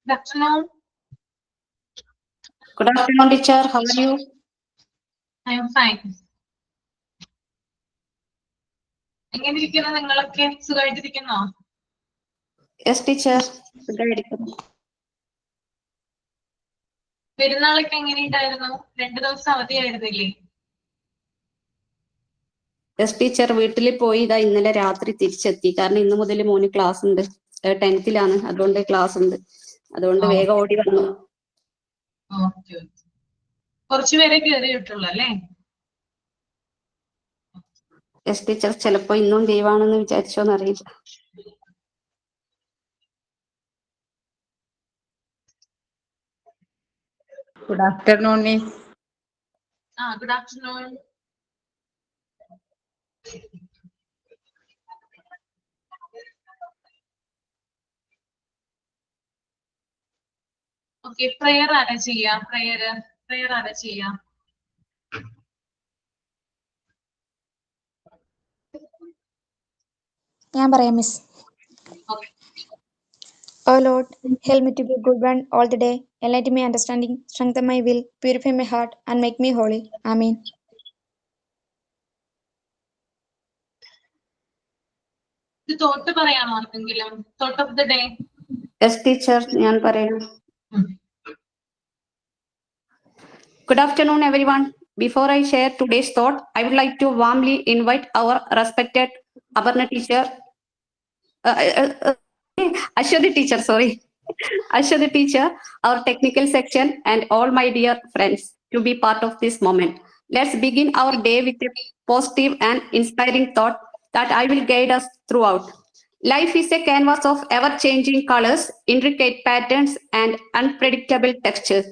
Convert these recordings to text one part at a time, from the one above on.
Good afternoon. Good afternoon, teacher. How are you? I am fine. എങ്ങനെ ഇരിക്കുന്നു നിങ്ങളൊക്കെ? സുഖമായിട്ടിരിക്കുന്നോ? Yes, teacher. സുഖായിരിക്കുന്നു. പെരുന്നാളൊക്കെ എങ്ങനെയുണ്ടായിരുന്നു? 2 ദിവസം അവധിയായിരുന്നില്ലേ? Yes, teacher. വീട്ടിൽ പോയി ഇതാ ഇന്നലെ രാത്രി തിരിച്ചെത്തി. കാരണം ഇന്ന് മുതൽ മോന് ക്ലാസ് ഉണ്ട്. 10th-ലാണ്, അതുകൊണ്ട് ക്ലാസ് ഉണ്ട്. അതുകൊണ്ട് വേഗം ഓടി വന്നു. ഓക്കെ. കുറച്ചുപേരെ കയറിയിട്ടുള്ളൂ അല്ലേ? Yes teacher. ചിലപ്പോ ഇന്നും ലീവാണെന്ന് വിചാരിച്ചോന്നറിയില്ല. Good afternoon, Miss. Good afternoon. Okay, prayer ആരാ ചെയ്യാം? പ്രയർ ആരാ ചെയ്യാം? ഞാൻ പറയാം miss. Okay. O Lord, help me to be a good one all the day, enlighten my understanding, strengthen my will, purify my heart, and make me holy. Amen. ഇത് thought പറയാമോ ആർക്കെങ്കിലും? Thought of the day. Yes teacher, ഞാൻ പറയാം. Good afternoon, everyone. Before I share today's thought, I would like to warmly invite our respected Aparna teacher, Ashwati teacher, Ashwati teacher, our technical section, and all my dear friends to be part of this moment. Let's begin our day with a positive and inspiring thought that I will guide us throughout. Life is a canvas of ever-changing colors, intricate patterns, and unpredictable textures.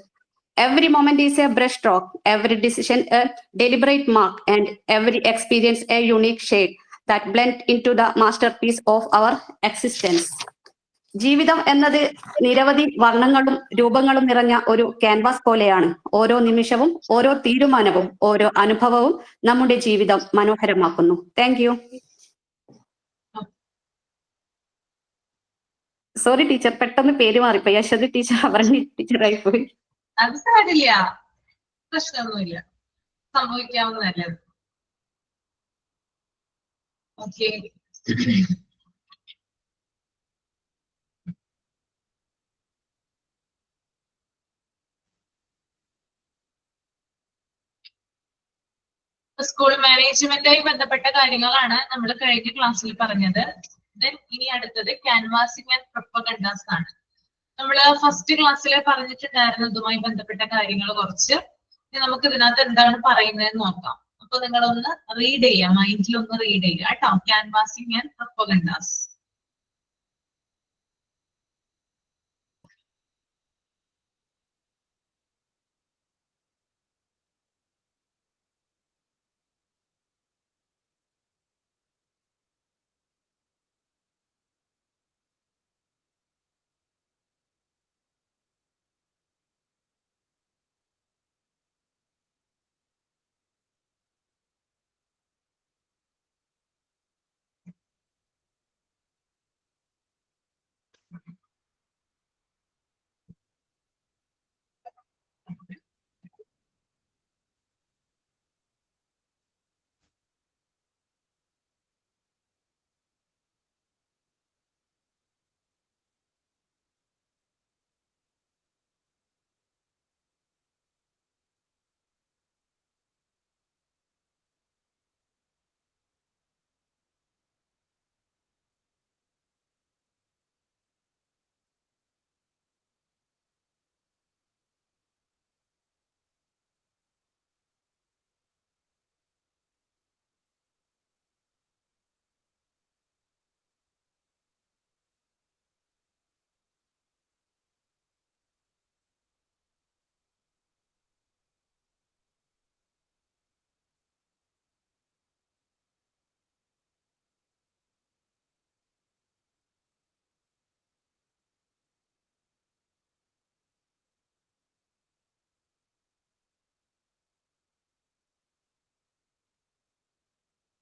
Every moment is a brushstroke, every decision a deliberate mark, and every experience a unique shade that blend into the masterpiece of our existence. ജീവിതം എന്നത് നിരവധി വർണ്ണങ്ങളും രൂപങ്ങളും നിറഞ്ഞ ഒരു canvas പോലെയാണ്. ഓരോ നിമിഷവും, ഓരോ തീരുമാനവും, ഓരോ അനുഭവവും നമ്മുടെ ജീവിതം മനോഹരമാക്കുന്നു. Thank you. സോറി ടീച്ചർ, പെട്ടെന്ന് പേര് മാറിപ്പോയി. അശ്വതി ടീച്ചർ പറഞ്ഞ ടീച്ചറായി പോയി. അത് സാരില്ല, പ്രശ്നമൊന്നുമില്ല, സംഭവിക്കാവുന്നതല്ലേ. ഓക്കെ. സ്കൂൾ മാനേജ്മെന്റുമായി ബന്ധപ്പെട്ട കാര്യങ്ങളാണ് നമ്മൾ കഴിഞ്ഞ ക്ലാസ്സിൽ പറഞ്ഞത്. ഇനി അടുത്തത് ക്യാൻവാസിംഗ് ആൻഡ് പ്രൊപ്പഗൻഡാസ് ആണ്. നമ്മൾ ഫസ്റ്റ് ക്ലാസ്സിൽ പറഞ്ഞിട്ടുണ്ടായിരുന്നു ഇതുമായി ബന്ധപ്പെട്ട കാര്യങ്ങൾ കുറച്ച്. നമുക്ക് ഇതിനകത്ത് എന്താണ് പറയുന്നതെന്ന് നോക്കാം. അപ്പൊ നിങ്ങളൊന്ന് റീഡ് ചെയ്യാം, മൈൻഡിൽ ഒന്ന് റീഡ് ചെയ്യുക കേട്ടോ. Canvassing and propagandas.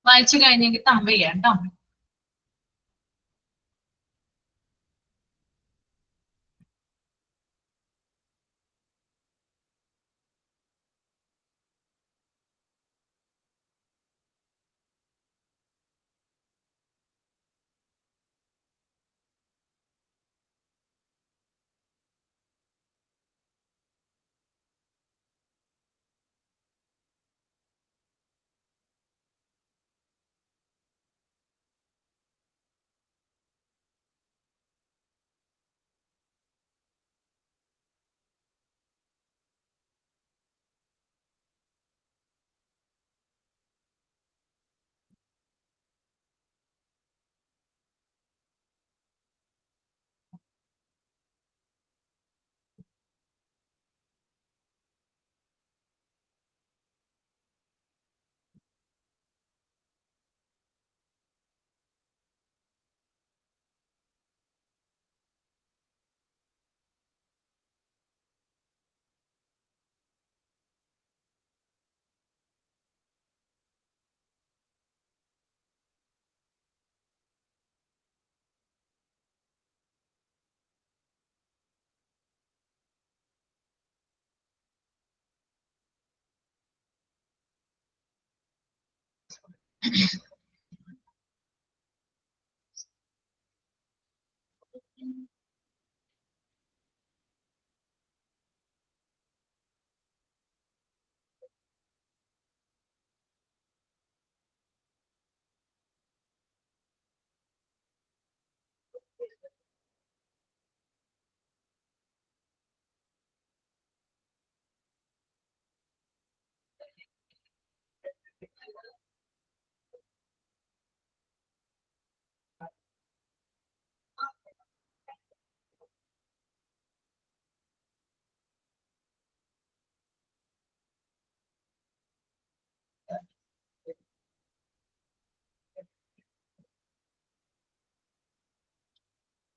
വായിച്ചു കഴിഞ്ഞെങ്കിൽ തമ്പ് ചെയ്യാം കേട്ടോ.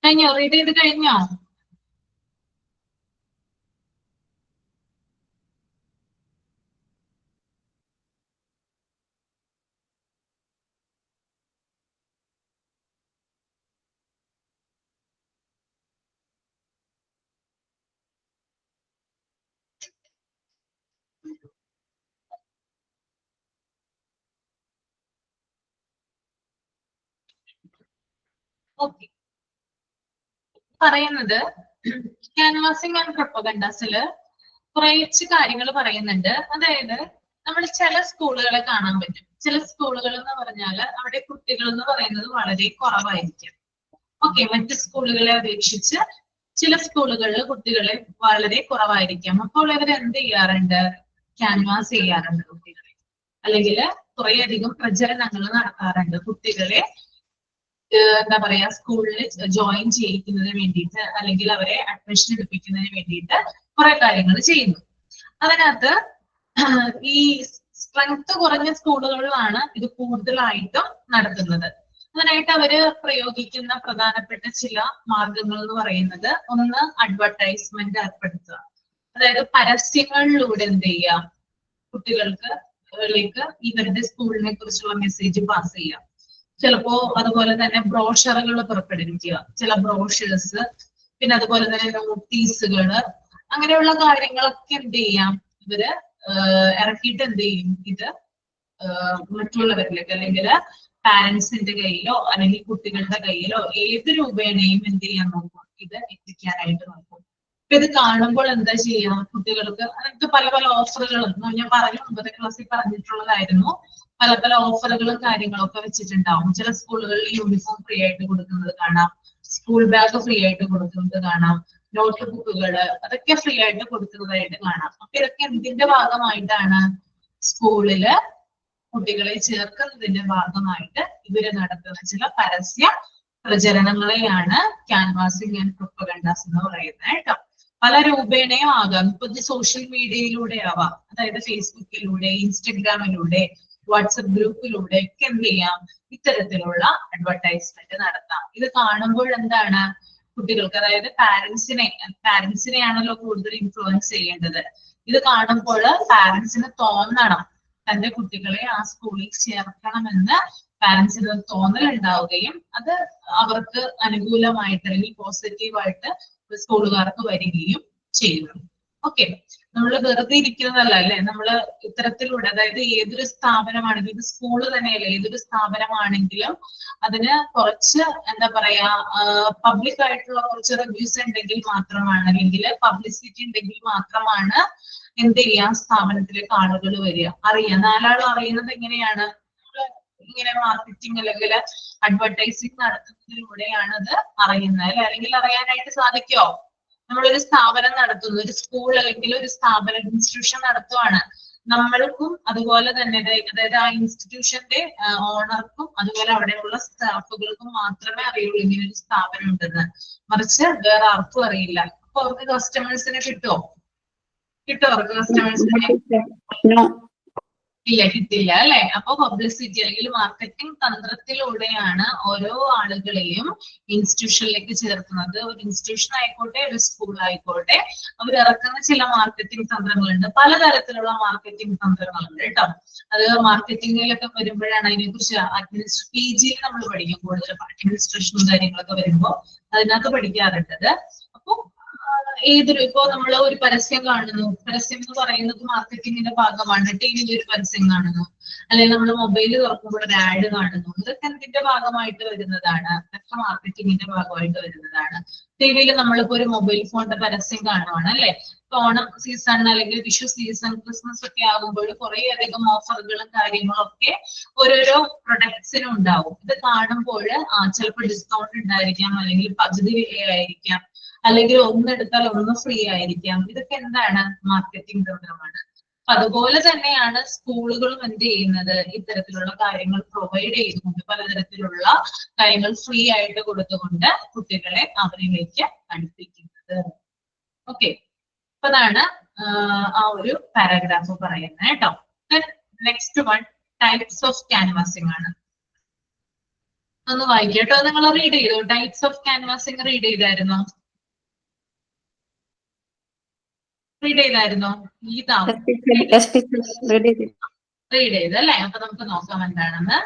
കഴിഞ്ഞോ? റീഡ് ചെയ്ത് കഴിഞ്ഞോ? ഓക്കെ, പറയുന്നത് ക്യാൻവാസിംഗ് ആൻഡ് പ്രൊപ്പഗൻഡാസില് കുറച്ച് കാര്യങ്ങൾ പറയുന്നുണ്ട്. അതായത് നമ്മൾ ചില സ്കൂളുകളെ കാണാൻ പറ്റും. ചില സ്കൂളുകൾ എന്ന് പറഞ്ഞാൽ അവിടെ കുട്ടികൾ എന്ന് പറയുന്നത് വളരെ കുറവായിരിക്കും. ഓക്കെ, മറ്റ് സ്കൂളുകളെ അപേക്ഷിച്ച് ചില സ്കൂളുകളിൽ കുട്ടികളെ വളരെ കുറവായിരിക്കാം. അപ്പോൾ ഇവർ എന്ത് ചെയ്യാറുണ്ട്? ക്യാൻവാസ് ചെയ്യാറുണ്ട് കുട്ടികളെ, അല്ലെങ്കിൽ കുറേയധികം പ്രചരണങ്ങൾ നടത്താറുണ്ട് കുട്ടികളെ എന്താ പറയാ സ്കൂളിൽ ജോയിൻ ചെയ്യിക്കുന്നതിന് വേണ്ടിയിട്ട്, അല്ലെങ്കിൽ അവരെ അഡ്മിഷൻ എടുപ്പിക്കുന്നതിന് വേണ്ടിയിട്ട് കുറെ കാര്യങ്ങൾ ചെയ്യുന്നു. അതിനകത്ത് ഈ സ്ട്രെങ്ത് കുറഞ്ഞ സ്കൂളുകളിലാണ് ഇത് കൂടുതലായിട്ടും നടത്തുന്നത്. അതിനായിട്ട് അവര് പ്രയോഗിക്കുന്ന പ്രധാനപ്പെട്ട ചില മാർഗങ്ങൾ എന്ന് പറയുന്നത്, ഒന്ന് അഡ്വർടൈസ്മെന്റ് ഏർപ്പെടുത്തുക. അതായത് പരസ്യങ്ങളിലൂടെ എന്ത് ചെയ്യുക, കുട്ടികൾക്ക് ഇവരുടെ സ്കൂളിനെ കുറിച്ചുള്ള മെസ്സേജ് പാസ് ചെയ്യുക. ചിലപ്പോ അതുപോലെ തന്നെ ബ്രോഷറുകൾ പുറപ്പെടുവിക്കുക, ചില ബ്രോഷേഴ്സ്, പിന്നെ അതുപോലെ തന്നെ നോട്ടീസുകള്, അങ്ങനെയുള്ള കാര്യങ്ങളൊക്കെ എന്ത് ചെയ്യാം, ഇവര് ഇറക്കിയിട്ട് എന്ത് ചെയ്യും, ഇത് മറ്റുള്ളവരിലേക്ക് അല്ലെങ്കിൽ പാരന്റ്സിന്റെ കയ്യിലോ അല്ലെങ്കിൽ കുട്ടികളുടെ കയ്യിലോ ഏത് രൂപേണയും എന്ത് ചെയ്യാൻ നോക്കും, ഇത് എത്തിക്കാനായിട്ട് നോക്കും. അപ്പൊ ഇത് കാണുമ്പോൾ എന്താ ചെയ്യാം, കുട്ടികൾക്ക് അതിനകത്ത് പല പല ഓഫറുകളും ഞാൻ പറഞ്ഞു, 9ാം ക്ലാസ്സിൽ പറഞ്ഞിട്ടുള്ളതായിരുന്നു. പല പല ഓഫറുകളും കാര്യങ്ങളും ഒക്കെ വെച്ചിട്ടുണ്ടാവും. ചില സ്കൂളുകളിൽ യൂണിഫോം ഫ്രീ ആയിട്ട് കൊടുക്കുന്നത് കാണാം, സ്കൂൾ ബാഗ് ഫ്രീ ആയിട്ട് കൊടുക്കുന്നത് കാണാം, നോട്ട് ബുക്കുകള് അതൊക്കെ ഫ്രീ ആയിട്ട് കൊടുക്കുന്നതായിട്ട് കാണാം. അപ്പൊ ഇതൊക്കെ എന്തിന്റെ ഭാഗമായിട്ടാണ്? സ്കൂളില് കുട്ടികളെ ചേർക്കുന്നതിന്റെ ഭാഗമായിട്ട് ഇവര് നടത്തുന്ന ചില പരസ്യ പ്രചരണങ്ങളെയാണ് ക്യാൻവാസിംഗ് ആൻഡ് പ്രൊപ്പഗൻഡാസ് എന്ന് പറയുന്നത് കേട്ടോ. പല രൂപേണയും ആകാം. ഇപ്പൊ ഇത് സോഷ്യൽ മീഡിയയിലൂടെ ആവാം, അതായത് ഫേസ്ബുക്കിലൂടെ, ഇൻസ്റ്റഗ്രാമിലൂടെ, വാട്സപ്പ് ഗ്രൂപ്പിലൂടെ ഒക്കെ എന്ത് ചെയ്യാം, ഇത്തരത്തിലുള്ള അഡ്വർടൈസ്മെന്റ് നടത്താം. ഇത് കാണുമ്പോൾ എന്താണ്, കുട്ടികൾക്ക്, അതായത് പാരന്റ്സിനെയാണല്ലോ കൂടുതൽ ഇൻഫ്ലുവൻസ് ചെയ്യേണ്ടത്. ഇത് കാണുമ്പോൾ പാരന്റ്സിന് തോന്നണം തന്റെ കുട്ടികളെ ആ സ്കൂളിൽ ചേർക്കണമെന്ന് പാരന്റ്സിന് തോന്നൽ ഉണ്ടാവുകയും അത് അവർക്ക് അനുകൂലമായിട്ട് അല്ലെങ്കിൽ പോസിറ്റീവായിട്ട് സ്കൂളുകാർക്ക് വരികയും ചെയ്യുന്നു. ഓക്കെ, നമ്മൾ വെറുതെ ഇരിക്കുന്നതല്ല അല്ലെ, നമ്മൾ ഇത്തരത്തിലൂടെ, അതായത് ഏതൊരു സ്ഥാപനമാണെങ്കിലും, ഇത് സ്കൂള് തന്നെയല്ലേ, ഏതൊരു സ്ഥാപനമാണെങ്കിലും അതിന് കുറച്ച് എന്താ പറയാ പബ്ലിക് ആയിട്ടുള്ള കുറച്ച് റിവ്യൂസ് ഉണ്ടെങ്കിൽ മാത്രമാണ്, അല്ലെങ്കിൽ പബ്ലിസിറ്റി ഉണ്ടെങ്കിൽ മാത്രമാണ് എന്ത് ചെയ്യാം, സ്ഥാപനത്തിലേക്ക് ആളുകൾ വരിക, അറിയാം. നാലാളും അറിയുന്നത് എങ്ങനെയാണ്, ഇങ്ങനെ മാർക്കറ്റിംഗ് അല്ലെങ്കിൽ അഡ്വർടൈസിങ് നടത്തുന്നതിലൂടെയാണ് അത് അറിയുന്നത് അല്ലെ. അല്ലെങ്കിൽ അറിയാനായിട്ട് സാധിക്കോ? നമ്മളൊരു സ്ഥാപനം നടത്തുന്നു, ഒരു സ്കൂൾ അല്ലെങ്കിൽ ഒരു സ്ഥാപനം, ഇൻസ്റ്റിറ്റ്യൂഷൻ നടത്തുവാണ്, നമ്മൾക്കും അതുപോലെ തന്നെ അതായത് ആ ഇൻസ്റ്റിറ്റ്യൂഷന്റെ ഓണർക്കും അതുപോലെ അവിടെയുള്ള സ്റ്റാഫുകൾക്കും മാത്രമേ അറിയുള്ളൂ ഇങ്ങനെ ഒരു സ്ഥാപനം ഉണ്ടെന്ന്. മറിച്ച് വേറെ ആർക്കും അറിയില്ല. അപ്പൊ അവർക്ക് കസ്റ്റമേഴ്സിനെ കിട്ടുമോ? അവർക്ക് കസ്റ്റമേഴ്സിനെ ഇല്ല, കിട്ടില്ല അല്ലെ. അപ്പൊ പബ്ലിസിറ്റി അല്ലെങ്കിൽ മാർക്കറ്റിംഗ് തന്ത്രത്തിലൂടെയാണ് ഓരോ ആളുകളെയും ഇൻസ്റ്റിറ്റ്യൂഷനിലേക്ക് ചേർക്കുന്നത്. ഒരു ഇൻസ്റ്റിറ്റ്യൂഷൻ ആയിക്കോട്ടെ, ഒരു സ്കൂൾ ആയിക്കോട്ടെ, അവർ ഇറക്കുന്ന ചില മാർക്കറ്റിംഗ് തന്ത്രങ്ങളുണ്ട്. പലതരത്തിലുള്ള മാർക്കറ്റിംഗ് തന്ത്രങ്ങളുണ്ട് കേട്ടോ. അത് മാർക്കറ്റിംഗിലൊക്കെ വരുമ്പോഴാണ് അതിനെക്കുറിച്ച് PG നമ്മൾ പഠിക്കും. കൂടുതൽ അഡ്മിനിസ്ട്രേഷനും കാര്യങ്ങളൊക്കെ വരുമ്പോൾ അതിനകത്ത് പഠിക്കാറുണ്ടത്. അപ്പൊ ഇപ്പൊ നമ്മൾ ഒരു പരസ്യം കാണുന്നു, പരസ്യം എന്ന് പറയുന്നത് മാർക്കറ്റിംഗിന്റെ ഭാഗമാണ്. ടിവിയിൽ ഒരു പരസ്യം കാണുന്നു, അല്ലെങ്കിൽ നമ്മൾ മൊബൈൽ തുറക്കുമ്പോൾ ഒരു ആഡ് കാണുന്നു. ഇതൊക്കെ എന്തിന്റെ ഭാഗമായിട്ട് വരുന്നതാണ്? ഇതൊക്കെ മാർക്കറ്റിംഗിന്റെ ഭാഗമായിട്ട് വരുന്നതാണ്. ടിവിയിൽ നമ്മളിപ്പോ ഒരു മൊബൈൽ ഫോണിന്റെ പരസ്യം കാണുവാണ് അല്ലെ. ഓണം സീസൺ അല്ലെങ്കിൽ വിഷു സീസൺ, ക്രിസ്മസ് ഒക്കെ ആകുമ്പോൾ കുറെ അധികം ഓഫറുകളും കാര്യങ്ങളും ഒക്കെ ഓരോരോ പ്രൊഡക്ട്സിനും ഉണ്ടാവും. ഇത് കാണുമ്പോൾ ചിലപ്പോൾ ഡിസ്കൗണ്ട് ഉണ്ടായിരിക്കാം, അല്ലെങ്കിൽ പകുതി വിലയായിരിക്കാം, അല്ലെങ്കിൽ ഒന്നെടുത്താൽ ഒന്ന് ഫ്രീ ആയിരിക്കാം. ഇതൊക്കെ എന്താണ്? മാർക്കറ്റിംഗ് തന്ത്രമാണ്. അതുപോലെ തന്നെയാണ് സ്കൂളുകളും എന്ത് ചെയ്യുന്നത്? ഇത്തരത്തിലുള്ള കാര്യങ്ങൾ പ്രൊവൈഡ് ചെയ്തുകൊണ്ട്, പലതരത്തിലുള്ള കാര്യങ്ങൾ ഫ്രീ ആയിട്ട് കൊടുത്തുകൊണ്ട് കുട്ടികളെ അവരിലേക്ക് അടുപ്പിക്കുന്നത്. ഓക്കെ, അപ്പൊ അതാണ് ആ ഒരു പാരഗ്രാഫ് പറയുന്നത് കേട്ടോ. Next one types of canvassing ആണ്. ഒന്ന് വായിക്കട്ടോ. നിങ്ങൾ റീഡ് ചെയ്തോ? ടൈപ്സ് ഓഫ് ക്യാൻവാസിംഗ് റീഡ് ചെയ്തായിരുന്നോ? റീഡ് ചെയ്തായിരുന്നോ? റീഡ് ചെയ്തല്ലേ? അപ്പൊ നമുക്ക് നോക്കാം എന്താണെന്ന്.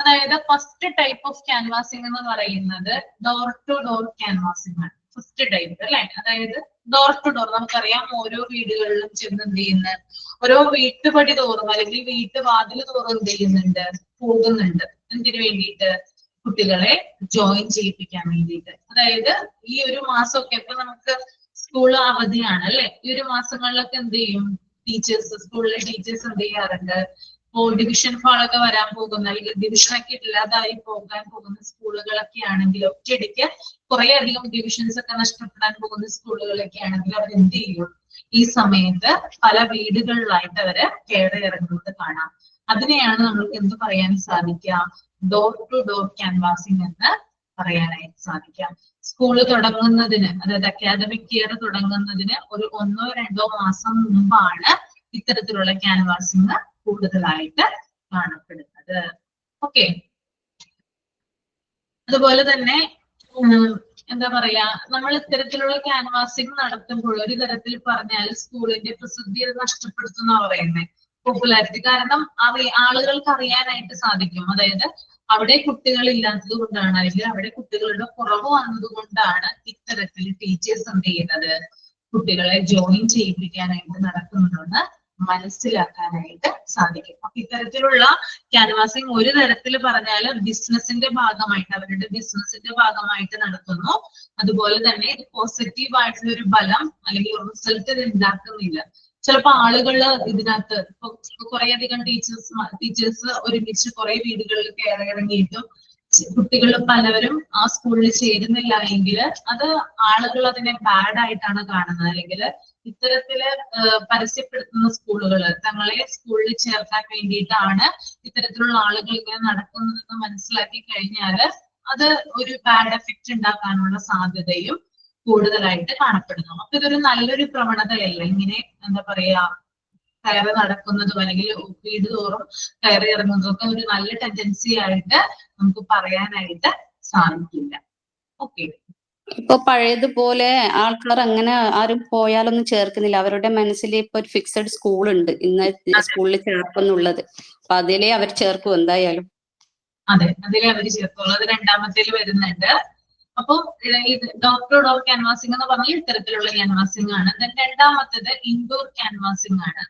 അതായത് ഫസ്റ്റ് ടൈപ്പ് ഓഫ് ക്യാൻവാസിംഗ് എന്ന് പറയുന്നത് ഡോർ ടു ഡോർ ക്യാൻവാസിംഗ് ആണ്. ഫസ്റ്റ് ടൈപ്പ് അല്ലെ. അതായത് ഡോർ ടു ഡോർ നമുക്കറിയാം, ഓരോ വീടുകളിലും ചെന്ന് എന്ത് ചെയ്യുന്നത്, ഓരോ വീട്ടുപടി തോറും അല്ലെങ്കിൽ വീട്ടുവാതിൽ തോറും എന്ത് ചെയ്യുന്നുണ്ട്, പോകുന്നുണ്ട്. എന്തിനു വേണ്ടിയിട്ട്? കുട്ടികളെ ജോയിൻ ചെയ്യിപ്പിക്കാൻ വേണ്ടിയിട്ട്. അതായത് ഈ ഒരു മാസമൊക്കെ ഇപ്പൊ നമുക്ക് സ്കൂൾ അവധിയാണ് അല്ലെ. ഈ ഒരു മാസങ്ങളിലൊക്കെ എന്ത് ചെയ്യും ടീച്ചേഴ്സ്, സ്കൂളിലെ ടീച്ചേഴ്സ് എന്ത് ചെയ്യാറുണ്ട്? ഇപ്പോൾ ഡിവിഷൻ ഫാളൊക്കെ വരാൻ പോകുന്ന, അല്ലെങ്കിൽ ഡിവിഷനൊക്കെ ഇല്ലാതായി പോകാൻ പോകുന്ന സ്കൂളുകളൊക്കെ ആണെങ്കിൽ, ഒറ്റയടിക്ക് കുറെ അധികം ഡിവിഷൻസ് ഒക്കെ നഷ്ടപ്പെടാൻ പോകുന്ന സ്കൂളുകളൊക്കെ ആണെങ്കിൽ അവർ എന്ത് ചെയ്യും? ഈ സമയത്ത് പല വീടുകളിലായിട്ട് അവര് കയറി ഇറങ്ങുന്നത് കാണാം. അതിനെയാണ് നമ്മൾക്ക് എന്ത് പറയാൻ സാധിക്കുക? ഡോർ ടു ഡോർ ക്യാൻവാസിംഗ് എന്ന് പറയാനായിട്ട് സാധിക്കാം. സ്കൂള് തുടങ്ങുന്നതിന്, അതായത് അക്കാദമിക് ഇയർ തുടങ്ങുന്നതിന് ഒരു 1-2 മാസം മുമ്പാണ് ഇത്തരത്തിലുള്ള ക്യാൻവാസിംഗ് കൂടുതലായിട്ട് കാണപ്പെടുന്നത്. ഓക്കെ, അതുപോലെ തന്നെ എന്താ പറയാ, നമ്മൾ ഇത്തരത്തിലുള്ള ക്യാൻവാസിംഗ് നടത്തുമ്പോൾ ഒരു തരത്തിൽ പറഞ്ഞാൽ സ്കൂളിന്റെ പ്രസിദ്ധി നഷ്ടപ്പെടുത്തുന്ന പറയുന്നത്, പോപ്പുലാരിറ്റി. കാരണം ആളുകൾക്ക് അറിയാനായിട്ട് സാധിക്കും. അതായത് അവിടെ കുട്ടികൾ ഇല്ലാത്തത് കൊണ്ടാണ്, അല്ലെങ്കിൽ അവിടെ കുട്ടികളുടെ കുറവ് വന്നത് കൊണ്ടാണ് ഇത്തരത്തിൽ ടീച്ചേഴ്സ് എന്ത് ചെയ്യുന്നത്, കുട്ടികളെ ജോയിൻ ചെയ്യിപ്പിക്കാനായിട്ട് നടക്കുന്നുണ്ടെന്ന് മനസ്സിലാക്കാനായിട്ട് സാധിക്കും. അപ്പൊ ഇത്തരത്തിലുള്ള ക്യാൻവാസിംഗ് ഒരു തരത്തിൽ പറഞ്ഞാൽ ബിസിനസിന്റെ ഭാഗമായിട്ട്, അവരുടെ ബിസിനസിന്റെ ഭാഗമായിട്ട് നടത്തുന്നു. അതുപോലെ തന്നെ ഇത് പോസിറ്റീവ് ആയിട്ടുള്ള ഒരു ഫലം അല്ലെങ്കിൽ റിസൾട്ട് ഇത് ഉണ്ടാക്കുന്നില്ല. ചിലപ്പോ ആളുകള് ഇതിനകത്ത് കുറെ അധികം ടീച്ചേഴ്സ് ഒരുമിച്ച് കുറെ വീടുകളിൽ കയറി ഇറങ്ങിയിട്ടും കുട്ടികൾ പലവരും ആ സ്കൂളിൽ ചേരുന്നില്ല എങ്കിൽ അത് ആളുകൾ അതിനെ ബാഡ് ആയിട്ടാണ് കാണുന്നത്. അല്ലെങ്കിൽ ഇത്തരത്തില് പരസ്യപ്പെടുത്തുന്ന സ്കൂളുകൾ തങ്ങളെ സ്കൂളിൽ ചേർക്കാൻ വേണ്ടിയിട്ടാണ് ഇത്തരത്തിലുള്ള ആളുകൾ ഇങ്ങനെ നടക്കുന്നതെന്ന് മനസ്സിലാക്കി കഴിഞ്ഞാല് അത് ഒരു ബാഡ് എഫക്റ്റ് ഉണ്ടാക്കാനുള്ള സാധ്യതയും കൂടുതലായിട്ട് കാണപ്പെടുന്നു. അപ്പൊ ഇതൊരു നല്ലൊരു പ്രവണതയല്ല. ഇങ്ങനെ എന്താ പറയാ, കയറി നടക്കുന്നതും അല്ലെങ്കിൽ വീട് തോറും കയറി ഇറങ്ങുന്നതും ഒക്കെ ഒരു നല്ല ടെൻഡൻസി ആയിട്ട് നമുക്ക് പറയാനായിട്ട് സാധിക്കില്ല. ഓക്കെ, ഇപ്പൊ പഴയതുപോലെ ആൾക്കാർ അങ്ങനെ ആരും പോയാലൊന്നും ചേർക്കുന്നില്ല. അവരുടെ മനസ്സിൽ ഇപ്പൊ ഒരു ഫിക്സഡ് സ്കൂൾ ഉണ്ട്, ഇന്ന സ്കൂളിൽ ചേർക്കുന്നുള്ളത്. അപ്പൊ അതിലേ അവർ ചേർക്കും എന്തായാലും. അതെ, അതിലേ അവർ ചേർക്കുള്ളൂ. അത് രണ്ടാമത്തേൽ വരുന്നുണ്ട്. അപ്പൊ ഇത് ഡോർ ടു ഡോർ ക്യാൻവാസിംഗ് എന്ന് പറഞ്ഞാൽ ഇത്തരത്തിലുള്ള ക്യാൻവാസിംഗ് ആണ്. രണ്ടാമത്തേത് ഇൻഡോർ ക്യാൻവാസിംഗ് ആണ്.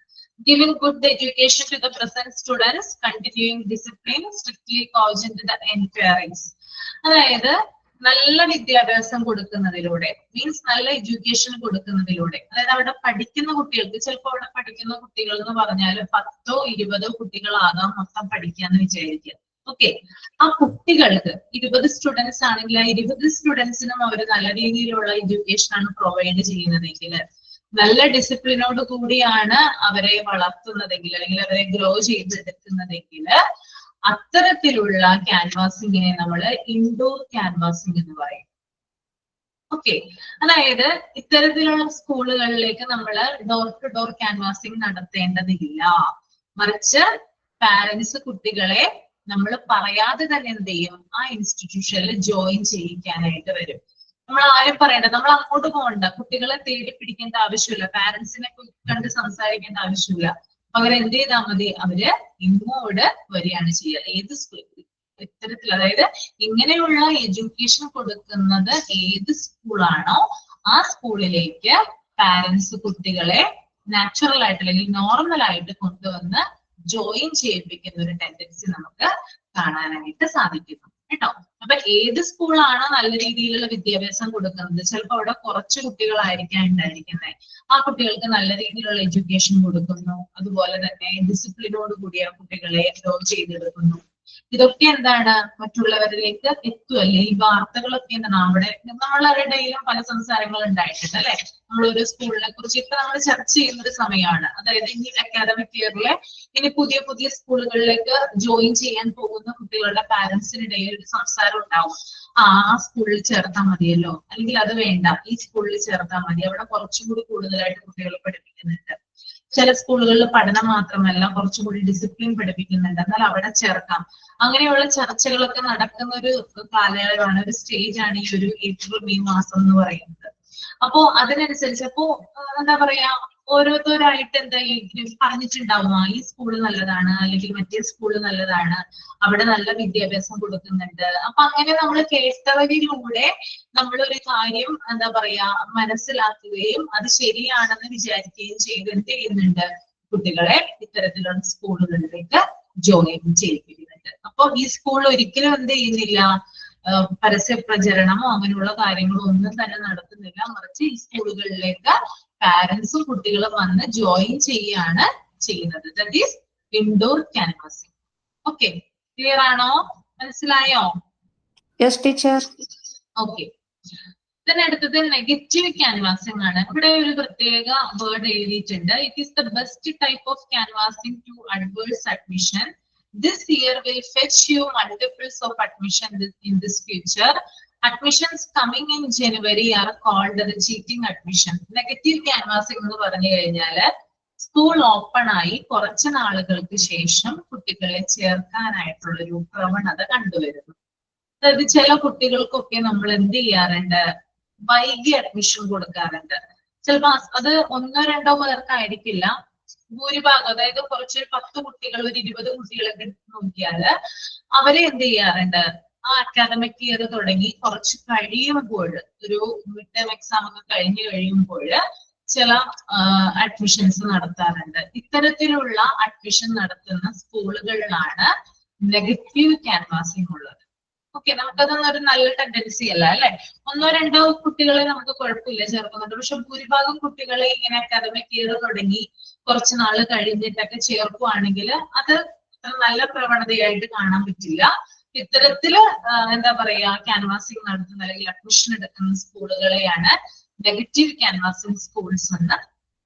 Giving good education to the present students, continuing discipline, strictly cogent the enquiries. അതായത് നല്ല വിദ്യാഭ്യാസം കൊടുക്കുന്നതിലൂടെ, മീൻസ് നല്ല എഡ്യൂക്കേഷൻ കൊടുക്കുന്നതിലൂടെ, അതായത് അവിടെ പഠിക്കുന്ന കുട്ടികൾക്ക്, ചിലപ്പോൾ അവിടെ പഠിക്കുന്ന കുട്ടികൾ എന്ന് പറഞ്ഞാൽ 10-20 കുട്ടികളാകാം മൊത്തം പഠിക്കാന്ന് വിചാരിക്കുക. ഓക്കെ, ആ കുട്ടികൾക്ക് 20 സ്റ്റുഡൻസ് ആണെങ്കിൽ ആ 20 സ്റ്റുഡൻസിനും അവർ നല്ല രീതിയിലുള്ള എഡ്യൂക്കേഷൻ ആണ് പ്രൊവൈഡ് ചെയ്യുന്നതെങ്കിൽ, നല്ല ഡിസിപ്ലിനോട് കൂടിയാണ് അവരെ വളർത്തുന്നതെങ്കിൽ, അല്ലെങ്കിൽ അവരെ ഗ്രോ ചെയ്തെടുക്കുന്നതെങ്കിൽ, അത്തരത്തിലുള്ള ക്യാൻവാസിങ്ങിനെ നമ്മൾ ഇൻഡോർ ക്യാൻവാസിംഗ് എന്ന് പറയും. ഓക്കെ, അതായത് ഇത്തരത്തിലുള്ള സ്കൂളുകളിലേക്ക് നമ്മൾ ഡോർ ടു ഡോർ ക്യാൻവാസിംഗ് നടത്തേണ്ടതില്ല. മറിച്ച് പാരന്റ്സ് കുട്ടികളെ നമ്മൾ പറയാതെ തന്നെ എന്ത് ചെയ്യും, ആ ഇൻസ്റ്റിറ്റ്യൂഷനിൽ ജോയിൻ ചെയ്യിക്കാനായിട്ട് വരും. നമ്മൾ ആരും പറയണ്ട, നമ്മൾ അങ്ങോട്ട് പോകണ്ട, കുട്ടികളെ തേടി പിടിക്കേണ്ട ആവശ്യമില്ല, പാരന്റ്സിനെ കണ്ട് സംസാരിക്കേണ്ട ആവശ്യമില്ല. പകരം എന്ത് ചെയ്താൽ മതി, അവര് ഇങ്ങോട്ട് വരികയാണ് ചെയ്യുക. ഏത് ഇത്തരത്തിൽ, അതായത് ഇങ്ങനെയുള്ള എഡ്യൂക്കേഷൻ കൊടുക്കുന്നത് ഏത് സ്കൂളാണോ ആ സ്കൂളിലേക്ക് പാരന്റ്സ് കുട്ടികളെ നാച്ചുറൽ ആയിട്ട് അല്ലെങ്കിൽ നോർമൽ ആയിട്ട് കൊണ്ടുവന്ന് ജോയിൻ ചെയ്യിപ്പിക്കുന്ന ഒരു ടെൻഡൻസി നമുക്ക് കാണാനായിട്ട് സാധിക്കുന്നു കേട്ടോ. അപ്പൊ ഏത് സ്കൂളാണോ നല്ല രീതിയിലുള്ള വിദ്യാഭ്യാസം കൊടുക്കുന്നത്, ചിലപ്പോൾ അവിടെ കുറച്ച് കുട്ടികളായിരിക്കാം ഉണ്ടായിരിക്കുന്നത്, ആ കുട്ടികൾക്ക് നല്ല രീതിയിലുള്ള എഡ്യൂക്കേഷൻ കൊടുക്കുന്നു, അതുപോലെ തന്നെ ഡിസിപ്ലിനോട് കൂടിയ കുട്ടികളെ ഗ്രോ ചെയ്തെടുക്കുന്നു. ഇതൊക്കെ എന്താണ് മറ്റുള്ളവരിലേക്ക് എത്തുമല്ലേ, ഈ വാർത്തകളൊക്കെ എന്താണ് അവിടെ നമ്മളുടെ ഇടയിലും പല സംസാരങ്ങൾ ഉണ്ടായിട്ടുണ്ട് അല്ലെ. നമ്മളൊരു സ്കൂളിനെ കുറിച്ച് ഇപ്പൊ നമ്മൾ ചർച്ച ചെയ്യുന്ന ഒരു സമയമാണ്. അതായത് ഇനി അക്കാദമിക് ഇയറിലെ ഇനി പുതിയ പുതിയ സ്കൂളുകളിലേക്ക് ജോയിൻ ചെയ്യാൻ പോകുന്ന കുട്ടികളുടെ പാരന്റ്സിനിടയിൽ ഒരു സംസാരം ഉണ്ടാവും. ആ സ്കൂളിൽ ചേർത്താൽ മതിയല്ലോ, അല്ലെങ്കിൽ അത് വേണ്ട ഈ സ്കൂളിൽ ചേർത്താൽ മതി, അവിടെ കുറച്ചുകൂടി കൂടുതലായിട്ട് കുട്ടികളെ പഠിപ്പിക്കുന്നുണ്ട്. ചില സ്കൂളുകളിൽ പഠനം മാത്രമല്ല കുറച്ചുകൂടി ഡിസിപ്ലിൻ പഠിപ്പിക്കുന്നുണ്ട്, എന്നാൽ അവിടെ ചേർക്കാം. അങ്ങനെയുള്ള ചർച്ചകളൊക്കെ നടക്കുന്ന ഒരു കാലയളവാണ്, ഒരു സ്റ്റേജ് ആണ് ഈ ഒരു ഏപ്രിൽ മെയ് മാസം എന്ന് പറയുന്നത്. അപ്പോ അതിനനുസരിച്ച് അപ്പോ എന്താ പറയാ, ഓരോരുത്തരായിട്ട് എന്താ ഈ പറഞ്ഞിട്ടുണ്ടാവുക, ഈ സ്കൂള് നല്ലതാണ് അല്ലെങ്കിൽ മറ്റേ സ്കൂള് നല്ലതാണ്, അവിടെ നല്ല വിദ്യാഭ്യാസം കൊടുക്കുന്നുണ്ട്. അപ്പൊ അങ്ങനെ നമ്മൾ കേട്ടവരിലൂടെ നമ്മളൊരു കാര്യം എന്താ പറയാ മനസ്സിലാക്കുകയും അത് ശരിയാണെന്ന് വിചാരിക്കുകയും ചെയ്ത് എന്ത് ചെയ്യുന്നുണ്ട്, കുട്ടികളെ ഇത്തരത്തിലുള്ള സ്കൂളുകളിലേക്ക് ജോയിൻ ചെയ്യിപ്പിക്കുന്നുണ്ട്. അപ്പൊ ഈ സ്കൂൾ ഒരിക്കലും എന്ത് ചെയ്യുന്നില്ല, പരസ്യ പ്രചരണമോ അങ്ങനെയുള്ള കാര്യങ്ങളോ ഒന്നും തന്നെ നടത്തുന്നില്ല, മറിച്ച് ഈ സ്കൂളുകളിലേക്ക് പാരന്റ്സും കുട്ടികളും വന്ന് ജോയിൻ ചെയ്യാണ് ചെയ്യുന്നത്. That is indoor canvassing. Okay, clear ആണോ, മനസ്സിലായോ? Yes, teacher. ഓക്കെ. അടുത്തത് നെഗറ്റീവ് ക്യാൻവാസിംഗ് ആണ്. ഇവിടെ ഒരു പ്രത്യേക വേർഡ് എഴുതിയിട്ടുണ്ട്. It is the best type of canvassing to adverse admission. This year will fetch you multiples of admission in this future. Admissions coming in January are called the cheating admission. Negative canvassing എന്ന് പറഞ്ഞു കഴിഞ്ഞാല് school open ആയി കുറച്ച് നാളുകൾക്ക് ശേഷം കുട്ടികളെ ചേർക്കാനായിട്ടുള്ള ഒരു പ്രവണത കണ്ടുവരുന്നു. അതായത് ചില കുട്ടികൾക്കൊക്കെ നമ്മൾ എന്ത് ചെയ്യാറുണ്ട്, വൈകി അഡ്മിഷൻ കൊടുക്കാറുണ്ട്. ചിലപ്പോ അത് ഒന്നോ രണ്ടോ പേർക്കായിരിക്കില്ല, ഭൂരിഭാഗം അതായത് കുറച്ച് 10 കുട്ടികൾ ഒരു 20 കുട്ടികളൊക്കെ നോക്കിയാല് അവരെ എന്ത് ചെയ്യാറുണ്ട്, ആ അക്കാദമിക് ഇയർ തുടങ്ങി കുറച്ച് കഴിയുമ്പോൾ, ഒരു മിഡ് ടേം എക്സാം ഒക്കെ കഴിഞ്ഞു കഴിയുമ്പോൾ ചില അഡ്മിഷൻസ് നടത്താറുണ്ട്. ഇത്തരത്തിലുള്ള അഡ്മിഷൻ നടത്തുന്ന സ്കൂളുകളിലാണ് നെഗറ്റീവ് ക്യാൻവാസിംഗ് ഉള്ളത്. ഓക്കെ, നമുക്കതൊന്നും ഒരു നല്ല ടെൻഡൻസി അല്ല അല്ലെ. ഒന്നോ രണ്ടോ കുട്ടികളെ നമുക്ക് കുഴപ്പമില്ല ചേർക്കുന്നുണ്ട്, പക്ഷെ ഭൂരിഭാഗം കുട്ടികളെ ഇങ്ങനെ അക്കാദമിക് ഇയർ തുടങ്ങി കുറച്ച് നാള് കഴിഞ്ഞിട്ടൊക്കെ ചേർക്കുവാണെങ്കിൽ അത് നല്ല പ്രവണതയായിട്ട് കാണാൻ പറ്റില്ല. ഇത്തരത്തില് എന്താ പറയാ ക്യാൻവാസിംഗ് നടത്തുന്ന അല്ലെങ്കിൽ അഡ്മിഷൻ എടുക്കുന്ന സ്കൂളുകളെയാണ് നെഗറ്റീവ് ക്യാൻവാസിംഗ് സ്കൂൾസ് എന്ന്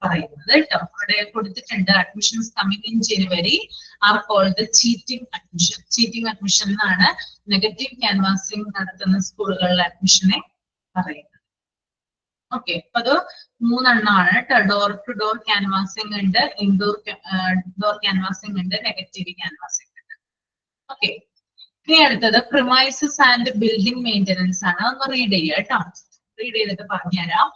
പറയുന്നത് കേട്ടോ. അവിടെ കൊടുത്തിട്ടുണ്ട് admissions coming in January are called cheating admission. Cheating admission എന്നാണ് നെഗറ്റീവ് ക്യാൻവാസിംഗ് നടത്തുന്ന സ്കൂളുകളിലെ അഡ്മിഷനെ പറയുന്നത്. ഓക്കെ, അപ്പൊ അത് 3 എണ്ണമാണ് കേട്ടോ. ഡോർ ടു ഡോർ ക്യാൻവാസിംഗ് ഉണ്ട്, ഇൻഡോർ ഡോർ ക്യാൻവാസിംഗ് ഉണ്ട്, നെഗറ്റീവ് ക്യാൻവാസിംഗ് ഉണ്ട്. ഓക്കെ, ഇനി അടുത്തത് പ്രിമൈസസ് ആൻഡ് ബിൽഡിംഗ് മെയിൻ്റെനൻസ് ആണ്. അതൊന്ന് റീഡ് ചെയ്യുക കേട്ടോ. റീഡ് ചെയ്തിട്ട് പറഞ്ഞുതരാം.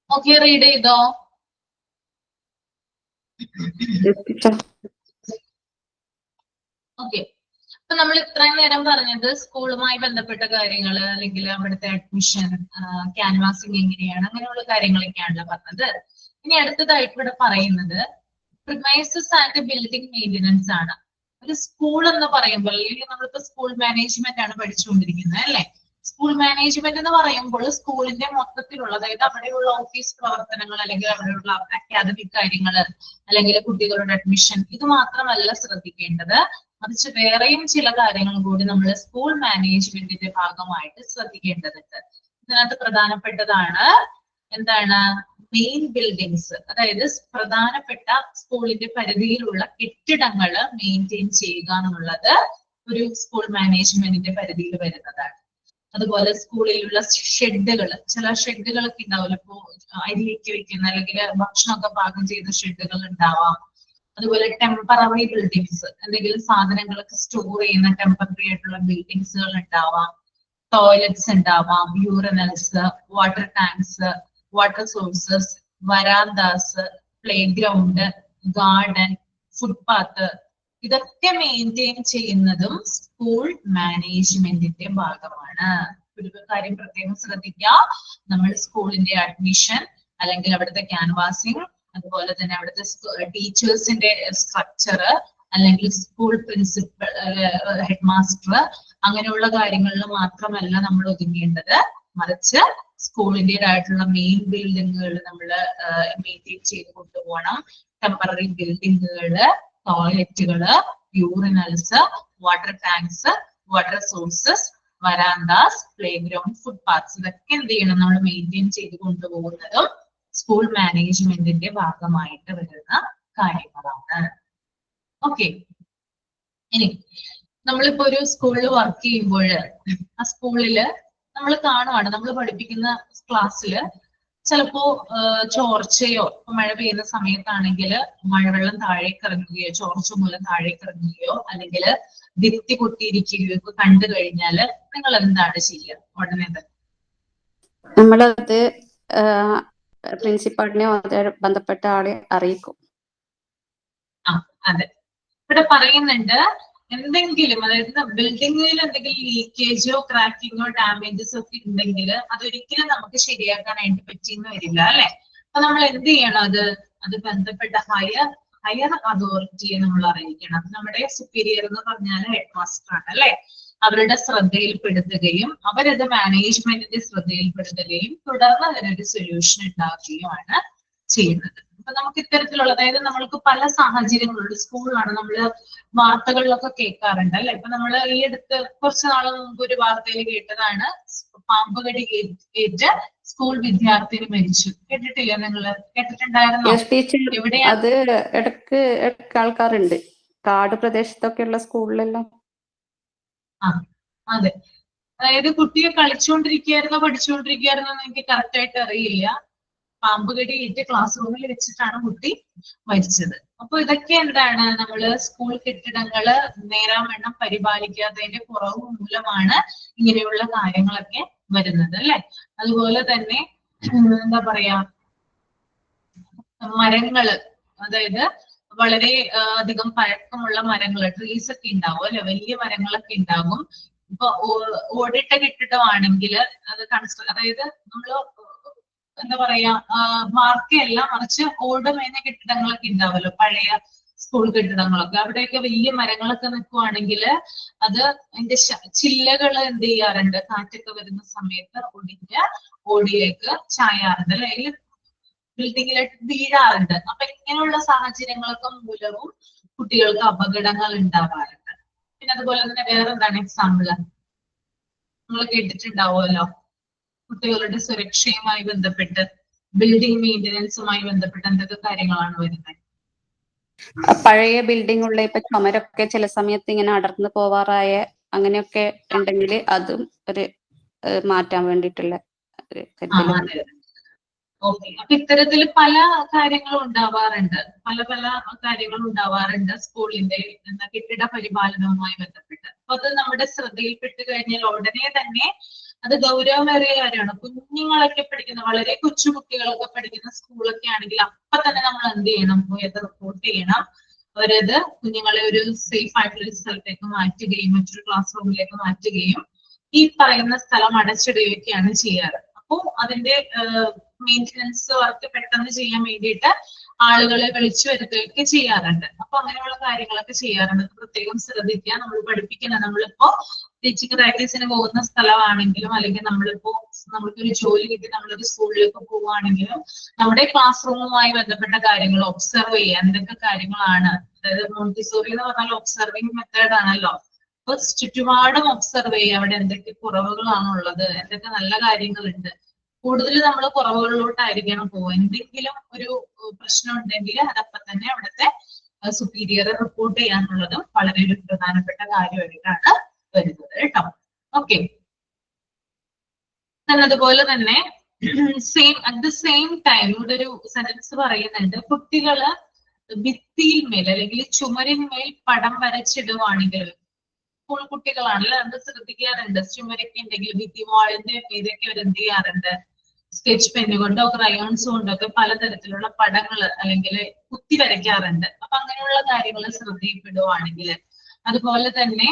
ഓക്കെ, റീഡ് ചെയ്തോ? Yes, teacher. ഓക്കെ, അപ്പൊ നമ്മൾ ഇത്രയും നേരം പറഞ്ഞത് സ്കൂളുമായി ബന്ധപ്പെട്ട കാര്യങ്ങൾ, അല്ലെങ്കിൽ അവിടുത്തെ അഡ്മിഷൻ, ക്യാൻവാസിങ് എങ്ങനെയാണ്, അങ്ങനെയുള്ള കാര്യങ്ങളൊക്കെയാണല്ലോ പറഞ്ഞത്. ഇനി അടുത്തതായിട്ട് ഇവിടെ പറയുന്നത് പ്രിമൈസസ് ആൻഡ് ബിൽഡിംഗ് മെയിൻ്റനൻസ് ആണ്. ഒരു സ്കൂൾ എന്ന് പറയുമ്പോൾ, അല്ലെങ്കിൽ നമ്മളിപ്പോ സ്കൂൾ മാനേജ്മെന്റ് ആണ് പഠിച്ചുകൊണ്ടിരിക്കുന്നത് അല്ലെ. സ്കൂൾ മാനേജ്മെന്റ് എന്ന് പറയുമ്പോൾ സ്കൂളിന്റെ മൊത്തത്തിലുള്ള, അതായത് അവിടെയുള്ള ഓഫീസ് പ്രവർത്തനങ്ങൾ, അല്ലെങ്കിൽ അവിടെയുള്ള അക്കാദമിക് കാര്യങ്ങൾ, അല്ലെങ്കിൽ കുട്ടികളുടെ അഡ്മിഷൻ, ഇത് മാത്രമല്ല ശ്രദ്ധിക്കേണ്ടത്, മറിച്ച് വേറെയും ചില കാര്യങ്ങൾ കൂടി നമ്മൾ സ്കൂൾ മാനേജ്മെന്റിന്റെ ഭാഗമായിട്ട് ശ്രദ്ധിക്കേണ്ടതുണ്ട്. ഇതിനകത്ത് പ്രധാനപ്പെട്ടതാണ് എന്താണ്? മെയിൻ ബിൽഡിങ്സ്, അതായത് പ്രധാനപ്പെട്ട സ്കൂളിന്റെ പരിധിയിലുള്ള കെട്ടിടങ്ങൾ മെയിൻറ്റെയിൻ ചെയ്യുക എന്നുള്ളത് ഒരു സ്കൂൾ മാനേജ്മെന്റിന്റെ പരിധിയിൽ വരുന്നതാണ്. അതുപോലെ സ്കൂളിലുള്ള ഷെഡുകൾ, ചില ഷെഡുകളൊക്കെ ഉണ്ടാവില്ല, ഇപ്പോ അരിയൊക്കെ വെക്കുന്ന അല്ലെങ്കിൽ ഭക്ഷണമൊക്കെ പാകം ചെയ്യുന്ന ഷെഡുകൾ ഉണ്ടാവാം. അതുപോലെ ടെമ്പററി ബിൽഡിങ്സ്, എന്തെങ്കിലും സാധനങ്ങളൊക്കെ സ്റ്റോർ ചെയ്യുന്ന ടെമ്പററി ആയിട്ടുള്ള ബിൽഡിങ്സുകൾ ഉണ്ടാവാം. ടോയ്ലറ്റ്സ് ഉണ്ടാവാം, urinals, water tanks, water sources, verandas, playground, garden, footpath, ഇതൊക്കെ മെയിൻറ്റെയിൻ ചെയ്യുന്നതും സ്കൂൾ മാനേജ്മെന്റിന്റെ ഭാഗമാണ്. ഒരു കാര്യം പ്രത്യേകം ശ്രദ്ധിക്കുക, നമ്മൾ സ്കൂളിന്റെ അഡ്മിഷൻ, അല്ലെങ്കിൽ അവിടുത്തെ ക്യാൻവാസിങ്, അതുപോലെ തന്നെ അവിടുത്തെ ടീച്ചേഴ്സിന്റെ സ്ട്രക്ചർ, അല്ലെങ്കിൽ സ്കൂൾ പ്രിൻസിപ്പൽ, ഹെഡ് മാസ്റ്റർ, അങ്ങനെയുള്ള കാര്യങ്ങളിൽ മാത്രമല്ല നമ്മൾ ഒതുങ്ങേണ്ടത്, മറിച്ച് സ്കൂളിൻ്റെതായിട്ടുള്ള മെയിൻ ബിൽഡിങ്ങുകൾ നമ്മൾ മെയിൻറ്റെയിൻ ചെയ്ത് കൊണ്ടുപോകണം. ടെമ്പററി ബിൽഡിങ്ങുകള്, ടോയ്ലറ്റുകള്, urinals, water tanks, water sources, verandas, playground, footpaths, ഇതൊക്കെ എന്ത് ചെയ്യണം? നമ്മൾ മെയിൻറ്റെയിൻ ചെയ്ത് കൊണ്ടുപോകുന്നതും സ്കൂൾ മാനേജ്മെന്റിന്റെ ഭാഗമായിട്ട് വരുന്ന കാര്യങ്ങളാണ്. ഓക്കെ, ഇനി നമ്മളിപ്പോ ഒരു സ്കൂളിൽ വർക്ക് ചെയ്യുമ്പോൾ ആ സ്കൂളില് നമ്മൾ കാണുവാണ്, നമ്മൾ പഠിപ്പിക്കുന്ന ക്ലാസ്സില് ചിലപ്പോ ചോർച്ചയോ, മഴ പെയ്യുന്ന സമയത്താണെങ്കിൽ മഴവെള്ളം താഴേക്ക് ഇറങ്ങുകയോ, ചോർച്ച മൂലം താഴേക്ക് ഇറങ്ങുകയോ, അല്ലെങ്കിൽ ഭിത്തി പൊട്ടിയിരിക്കുകയോ ഒക്കെ കണ്ടു കഴിഞ്ഞാൽ നിങ്ങൾ എന്താണ് ചെയ്യുക? ഉടനെ തന്നെ നമ്മളത് പ്രിൻസിപ്പാളിനെയോ ബന്ധപ്പെട്ട ആളെ അറിയിക്കും. അതെ, ഇവിടെ പറയുന്നുണ്ട് എന്തെങ്കിലും, അതായത് ബിൽഡിങ്ങിൽ എന്തെങ്കിലും ലീക്കേജോ ക്രാക്കിങ്ങോ ഡാമേജസ് ഒക്കെ ഉണ്ടെങ്കിൽ അതൊരിക്കലും നമുക്ക് ശരിയാക്കാനായിട്ട് പറ്റിയെന്ന് വരില്ല അല്ലെ. അപ്പൊ നമ്മൾ എന്ത് ചെയ്യണം? അത് ബന്ധപ്പെട്ട ഹയർ അതോറിറ്റിയെ നമ്മൾ അറിയിക്കണം. നമ്മുടെ സുപ്പീരിയർ എന്ന് പറഞ്ഞാൽ ഹെഡ് മാസ്റ്റർ ആണ് അല്ലെ. അവരുടെ ശ്രദ്ധയിൽപ്പെടുത്തുകയും അവരത് മാനേജ്മെന്റിന്റെ ശ്രദ്ധയിൽപ്പെടുത്തുകയും തുടർന്ന് അതിനൊരു സൊല്യൂഷൻ ഉണ്ടാക്കുകയുമാണ് ചെയ്യുന്നത്. അപ്പൊ നമുക്ക് ഇത്തരത്തിലുള്ള, അതായത് നമ്മൾക്ക് പല സാഹചര്യങ്ങളുണ്ട്. സ്കൂളിലാണ് നമ്മള് വാർത്തകളിലൊക്കെ കേൾക്കാറുണ്ട് അല്ലെ. ഇപ്പൊ നമ്മൾ ഈ അടുത്ത് കുറച്ച് നാള് മുമ്പ് ഒരു വാർത്തയിൽ കേട്ടതാണ്, പാമ്പുകടി ഏറ്റ് സ്കൂൾ വിദ്യാർത്ഥിനി മരിച്ചു. കേട്ടിട്ടില്ല? നിങ്ങള് കേട്ടിട്ടുണ്ടായിരുന്നോ? എവിടെയാ? അത് ഇടക്ക് ആൾക്കാരുണ്ട് കാട് പ്രദേശത്തൊക്കെയുള്ള സ്കൂളിലെല്ലാം. അതെ, അതായത് കുട്ടിയെ കളിച്ചുകൊണ്ടിരിക്കുകയായിരുന്നോ പഠിച്ചുകൊണ്ടിരിക്കുകയായിരുന്നോ എന്ന് എനിക്ക് കറക്റ്റ് ആയിട്ട് അറിയില്ല. പാമ്പുകടി ഏറ്റ് ക്ലാസ് റൂമിൽ വെച്ചിട്ടാണ് കുട്ടി മരിച്ചത്. അപ്പൊ ഇതൊക്കെ എന്താണ്? നമ്മള് സ്കൂൾ കെട്ടിടങ്ങള് നേരാവണ്ണം പരിപാലിക്കാത്തതിന്റെ കുറവ് മൂലമാണ് ഇങ്ങനെയുള്ള കാര്യങ്ങളൊക്കെ വരുന്നത് അല്ലെ. അതുപോലെ തന്നെ എന്താ പറയാ, മരങ്ങള്, അതായത് വളരെ അധികം പഴക്കമുള്ള മരങ്ങള്, ട്രീസ് ഒക്കെ ഉണ്ടാവും അല്ലെ, വലിയ മരങ്ങളൊക്കെ ഉണ്ടാകും. ഇപ്പൊ ഓടിട്ട കെട്ടിടമാണെങ്കിൽ അത് അതായത് നമ്മള് എന്താ പറയാ, വാർക്കയല്ല, മറിച്ച് ഓടുമേഞ്ഞ കെട്ടിടങ്ങളൊക്കെ ഉണ്ടാവുമല്ലോ, പഴയ സ്കൂൾ കെട്ടിടങ്ങളൊക്കെ, അവിടെയൊക്കെ വലിയ മരങ്ങളൊക്കെ നിൽക്കുവാണെങ്കിൽ അത് അതിന്റെ ചില്ലകള് എന്ത് ചെയ്യാറുണ്ട്, കാറ്റൊക്കെ വരുന്ന സമയത്ത് ഒടിഞ്ഞ് ഓടിലേക്ക് ചായാറുണ്ട് അല്ലെ, അല്ലെങ്കിൽ ബിൽഡിങ്ങിലേക്ക് വീഴാറുണ്ട്. അപ്പൊ ഇങ്ങനെയുള്ള സാഹചര്യങ്ങളൊക്കെ മൂലവും കുട്ടികൾക്ക് അപകടങ്ങൾ ഉണ്ടാവാറുണ്ട്. പിന്നെ അതുപോലെ തന്നെ വേറെ എന്താണ് എക്സാമ്പിള് നിങ്ങൾ കേട്ടിട്ടുണ്ടാവുമല്ലോ, കുട്ടികളുടെ സുരക്ഷയുമായി ബന്ധപ്പെട്ട്, ബിൽഡിംഗ് മെയിൻ്റനൻസുമായി ബന്ധപ്പെട്ട് എന്തൊക്കെ കാര്യങ്ങളാണ് വരുന്നത്? പഴയ ബിൽഡിംഗ് ഉള്ള ഇപ്പൊ ചുമരൊക്കെ ചില സമയത്ത് ഇങ്ങനെ അടർന്നു പോവാറായ അങ്ങനെയൊക്കെ ഉണ്ടെങ്കിൽ അതും ഒരു മാറ്റാൻ വേണ്ടിയിട്ടുള്ള ഒരു അതെ. ഓക്കെ, അപ്പൊ ഇത്തരത്തിൽ പല കാര്യങ്ങളും ഉണ്ടാവാറുണ്ട്, പല കാര്യങ്ങളും ഉണ്ടാവാറുണ്ട് സ്കൂളിന്റെ കെട്ടിട പരിപാലനവുമായി ബന്ധപ്പെട്ട്. അപ്പൊ അത് നമ്മുടെ ശ്രദ്ധയിൽപ്പെട്ട് കഴിഞ്ഞാൽ ഉടനെ തന്നെ അത് ഗൗരവമേറിയ കാര്യമാണ്. കുഞ്ഞുങ്ങളൊക്കെ പഠിക്കുന്ന, വളരെ കൊച്ചു കുട്ടികളൊക്കെ പഠിക്കുന്ന സ്കൂളൊക്കെ ആണെങ്കിൽ അപ്പൊ തന്നെ നമ്മൾ എന്ത് ചെയ്യണം, പോയി അത് റിപ്പോർട്ട് ചെയ്യണം. അവരത് കുഞ്ഞുങ്ങളെ ഒരു സേഫ് ആയിട്ടുള്ള ഒരു സ്ഥലത്തേക്ക് മാറ്റുകയും മറ്റൊരു ക്ലാസ് റൂമിലേക്ക് മാറ്റുകയും ഈ പറയുന്ന സ്ഥലം അടച്ചിടുകയൊക്കെയാണ് ചെയ്യാറ്. അപ്പോ അതിന്റെ മെയിൻ്റനൻസ് വർക്ക് പെട്ടെന്ന് ചെയ്യാൻ വേണ്ടിയിട്ട് ആളുകളെ വിളിച്ചു വരുത്തുകയൊക്കെ ചെയ്യാറുണ്ട്. അപ്പൊ അങ്ങനെയുള്ള കാര്യങ്ങളൊക്കെ ചെയ്യാറുണ്ട്. പ്രത്യേകം ശ്രദ്ധിക്കുക. നമ്മൾ പഠിപ്പിക്കുന്ന, നമ്മളിപ്പോ ടീച്ചിങ് പ്രാക്ടീസിന് പോകുന്ന സ്ഥലമാണെങ്കിലും, അല്ലെങ്കിൽ നമുക്കൊരു ജോലി കിട്ടി നമ്മളൊരു സ്കൂളിലേക്ക് പോവുകയാണെങ്കിലും നമ്മുടെ ക്ലാസ് റൂമുമായി ബന്ധപ്പെട്ട കാര്യങ്ങൾ ഒബ്സർവ് ചെയ്യുക. എന്തൊക്കെ കാര്യങ്ങളാണ്, അതായത് മോണ്ടിസോറി എന്ന് പറഞ്ഞാൽ ഒബ്സർവിങ് മെത്തേഡ് ആണല്ലോ. അപ്പൊ ചുറ്റുപാടും ഒബ്സർവ് ചെയ്യുക, അവിടെ എന്തൊക്കെ കുറവുകളാണുള്ളത്, എന്തൊക്കെ നല്ല കാര്യങ്ങളുണ്ട്. കൂടുതൽ നമ്മൾ കുറവുകളിലോട്ടായിരിക്കണം പോകുക. എന്തെങ്കിലും ഒരു പ്രശ്നം ഉണ്ടെങ്കിൽ അതപ്പം തന്നെ അവിടുത്തെ സുപ്പീരിയർ റിപ്പോർട്ട് ചെയ്യാന്നുള്ളതും വളരെ ഒരു പ്രധാനപ്പെട്ട കാര്യമായിട്ടാണ് വരുന്നത് കേട്ടോ. ഓക്കെ, അതുപോലെ തന്നെ അറ്റ് ദ സെയിം ടൈം ഇവിടെ ഒരു സെന്റൻസ് പറയുന്നുണ്ട്, കുട്ടികള് ഭിത്തിയിന്മേൽ അല്ലെങ്കിൽ ചുമരിന്മേൽ പടം വരച്ചിടുവാണെങ്കിൽ, സ്കൂൾ കുട്ടികളാണല്ലോ, അത് ശ്രദ്ധിക്കാറുണ്ട്. ചുമരൊക്കെ ഉണ്ടെങ്കിൽ ഭിത്തി വാളിന്റെ ഇതൊക്കെ അവർ എന്ത് ചെയ്യാറുണ്ട്, സ്കെച്ച് പെന്ന് കൊണ്ടോ ക്രയോൺസ് കൊണ്ടോ ഒക്കെ പലതരത്തിലുള്ള പടങ്ങൾ അല്ലെങ്കിൽ കുത്തി വരയ്ക്കാറുണ്ട്. അപ്പൊ അങ്ങനെയുള്ള കാര്യങ്ങൾ ശ്രദ്ധയിൽപ്പെടുവാണെങ്കിൽ, അതുപോലെ തന്നെ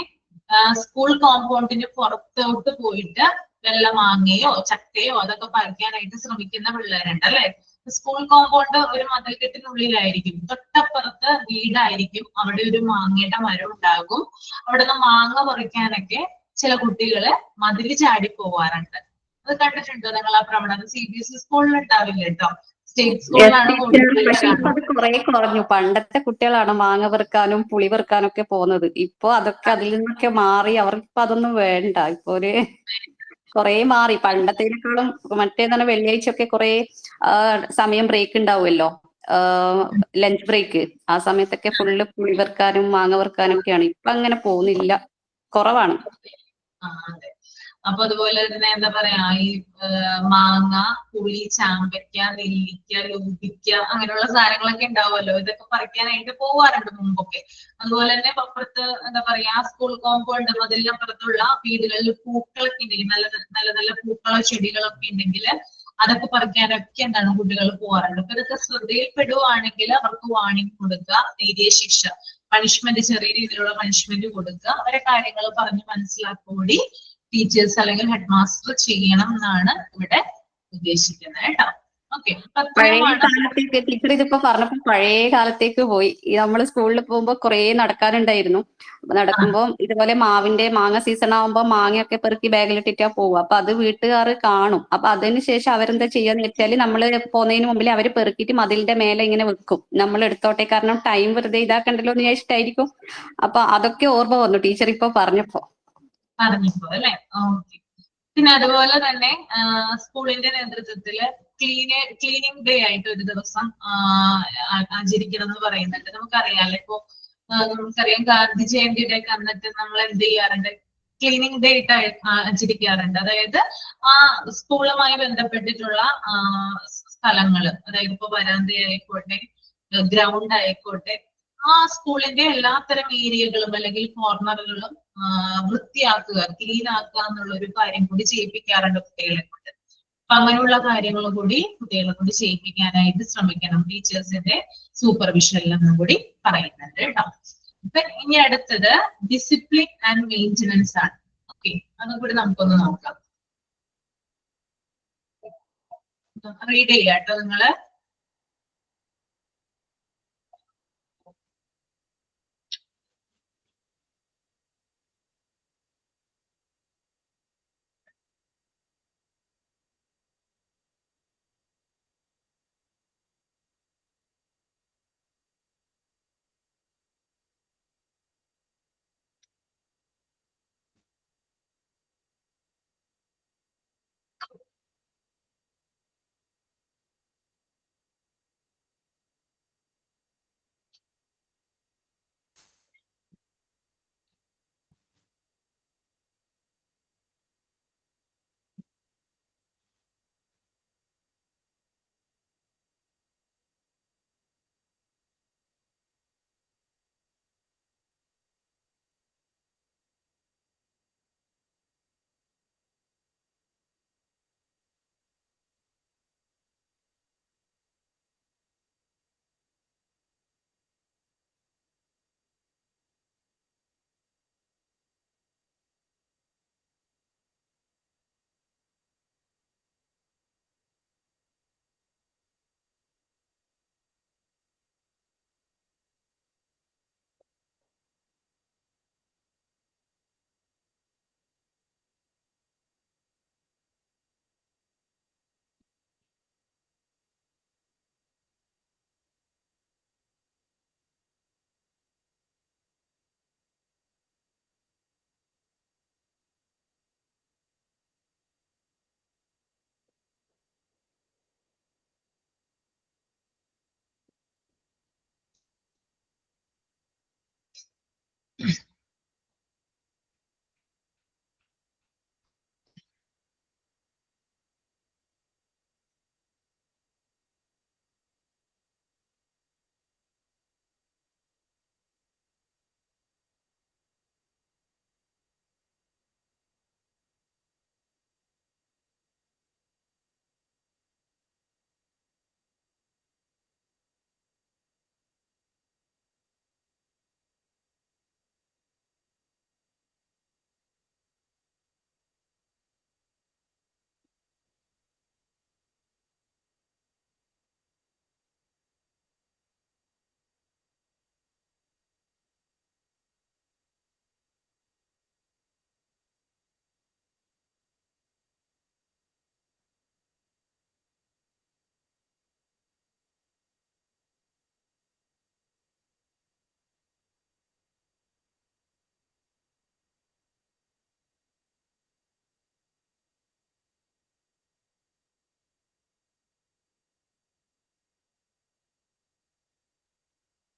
സ്കൂൾ കോമ്പൗണ്ടിന് പുറത്തോട്ട് പോയിട്ട് വല്ല മാങ്ങയോ ചക്കയോ അതൊക്കെ പറിക്കാനായിട്ട് ശ്രമിക്കുന്ന പിള്ളേരുണ്ട് അല്ലെ. സ്കൂൾ കോമ്പൗണ്ട് ഒരു മതിൽക്കെട്ടിനുള്ളിലായിരിക്കും, തൊട്ടപ്പുറത്ത് വീടായിരിക്കും, അവിടെ ഒരു മാങ്ങയുടെ മരം ഉണ്ടാകും. അവിടെ നിന്ന് മാങ്ങ പറിക്കാനൊക്കെ ചില കുട്ടികള് മതില് ചാടി പോവാറുണ്ട്. അത് കണ്ടിട്ടുണ്ടോ നിങ്ങൾ? ആ പ്രവണത CBSE സ്കൂളിൽ ഉണ്ടാവില്ല കേട്ടോ, സ്റ്റേറ്റ് സ്കൂളിലാണ് പക്ഷെ ഇപ്പൊ അത് കുറെ കുറഞ്ഞു. പണ്ടത്തെ കുട്ടികളാണ് മാങ്ങ പെറുക്കാനും പുളി പെറുക്കാനും ഒക്കെ പോകുന്നത്. ഇപ്പൊ അതൊക്കെ അതിൽ നിന്നൊക്കെ മാറി, അവർക്ക് അതൊന്നും വേണ്ട. ഇപ്പൊ കുറെ മാറി. പണ്ടത്തേക്കാളും മറ്റേതാണ് വെള്ളിയാഴ്ച ഒക്കെ കുറെ സമയം ബ്രേക്ക് ഉണ്ടാവുമല്ലോ, ലഞ്ച് ബ്രേക്ക്. ആ സമയത്തൊക്കെ ഫുള്ള് പുളി പെറുക്കാനും മാങ്ങ പെറുക്കാനും ഒക്കെയാണ്. ഇപ്പൊ അങ്ങനെ പോകുന്നില്ല, കുറവാണ്. അതെ. അപ്പൊ അതുപോലെ തന്നെ എന്താ പറയാ, ഈ മാങ്ങ, പുളി, ചാമ്പയ്ക്ക, നെല്ലിക്ക, ലൂപ്പിക്ക അങ്ങനെയുള്ള സാധനങ്ങളൊക്കെ ഉണ്ടാവുമല്ലോ, ഇതൊക്കെ പറിക്കാനായിട്ട് പോവാറുണ്ട് മുമ്പൊക്കെ. അതുപോലെ തന്നെ അപ്പുറത്ത് എന്താ പറയാ, സ്കൂൾ കോമ്പൗണ്ട് അതിലപ്പുറത്തുള്ള വീടുകളിൽ പൂക്കളൊക്കെ ഉണ്ടെങ്കിൽ, നല്ല നല്ല പൂക്കളോ ചെടികളൊക്കെ ഉണ്ടെങ്കിൽ അതൊക്കെ പറിക്കാനൊക്കെ എന്താണ് കുട്ടികൾ പോവാറുണ്ട്. അപ്പൊ ഇതൊക്കെ ശ്രദ്ധയിൽപ്പെടുവാണെങ്കിൽ അവർക്ക് വാണിംഗ് കൊടുക്കുക, നേരിയ ശിക്ഷ, പണിഷ്മെന്റ്, ചെറിയ രീതിയിലുള്ള പണിഷ്മെന്റ് കൊടുക്കുക, അവരെ കാര്യങ്ങൾ പറഞ്ഞ് മനസ്സിലാക്കുകൂടി ടീച്ചേഴ്സ് അല്ലെങ്കിൽ ഹെഡ് മാസ്റ്റർ ചെയ്യണം എന്നാണ് ഇവിടെ ഉദ്ദേശിക്കുന്നത് കേട്ടോ. ഓക്കെ, പഴയ കാലത്തേക്ക് ടീച്ചർ ഇതിപ്പോ പറഞ്ഞപ്പോ പഴയ കാലത്തേക്ക് പോയി. നമ്മൾ സ്കൂളിൽ പോകുമ്പോ കുറെ നടക്കാനുണ്ടായിരുന്നു. നടക്കുമ്പോ ഇതുപോലെ മാങ്ങ സീസൺ ആവുമ്പോ മാങ്ങയൊക്കെ പെറുക്കി ബാഗിലിട്ടിട്ടാ പോവുക. അപ്പൊ അത് വീട്ടുകാർ കാണും. അപ്പൊ അതിന് ശേഷം അവരെന്താ ചെയ്യാന്ന് വെച്ചാല് നമ്മള് പോകുന്നതിന് മുമ്പിൽ അവര് പെറുക്കിയിട്ട് മതിലിന്റെ മേലെ ഇങ്ങനെ വെക്കും, നമ്മൾ എടുത്തോട്ടെ, കാരണം ടൈം വെറുതെ ഇതാക്കണ്ടല്ലോ എന്ന് വിചാരിച്ചിട്ടായിരിക്കും. അപ്പൊ അതൊക്കെ ഓർമ്മ വന്നു ടീച്ചർ ഇപ്പൊ പറഞ്ഞപ്പോ അല്ലെ. ഓക്കെ, പിന്നെ അതുപോലെ തന്നെ സ്കൂളിന്റെ നേതൃത്വത്തില് ക്ലീനിങ് ഡേ ആയിട്ട് ഒരു ദിവസം ആചരിക്കണം എന്ന് പറയുന്നുണ്ട്. നമുക്കറിയാലോ, ഇപ്പൊ നമുക്കറിയാം ഗാന്ധി ജയന്തിയുടെ ഒക്കെ അന്നിട്ട് നമ്മൾ എന്ത് ചെയ്യാറുണ്ട്, ക്ലീനിങ് ഡേ ആയിട്ട് ആചരിക്കാറുണ്ട്. അതായത് ആ സ്കൂളുമായി ബന്ധപ്പെട്ടിട്ടുള്ള സ്ഥലങ്ങള്, അതായത് ഇപ്പൊ വരാന്ത ആയിക്കോട്ടെ, ഗ്രൗണ്ട് ആയിക്കോട്ടെ, ആ സ്കൂളിന്റെ എല്ലാത്തരം ഏരിയകളും അല്ലെങ്കിൽ കോർണറുകളും വൃത്തിയാക്കുക, ക്ലീൻ ആക്കുക എന്നുള്ള ഒരു കാര്യം കൂടി ചെയ്യിപ്പിക്കാറുണ്ട് കുട്ടികളെ കൊണ്ട്. അപ്പൊ അങ്ങനെയുള്ള കാര്യങ്ങൾ കൂടി കുട്ടികളെ കൊണ്ട് ചെയ്യിപ്പിക്കാനായിട്ട് ശ്രമിക്കണം, ടീച്ചേഴ്സിന്റെ സൂപ്പർവിഷനിൽ എന്നും കൂടി പറയുന്നുണ്ട് കേട്ടോ. അപ്പൊ ഇനി അടുത്തത് ഡിസിപ്ലിൻ ആൻഡ് മെയിൻ്റനൻസ് ആണ്. ഓക്കെ, അതും കൂടി നമുക്കൊന്ന് നോക്കാം. റീഡ് ചെയ്യാം കേട്ടോ നിങ്ങള്.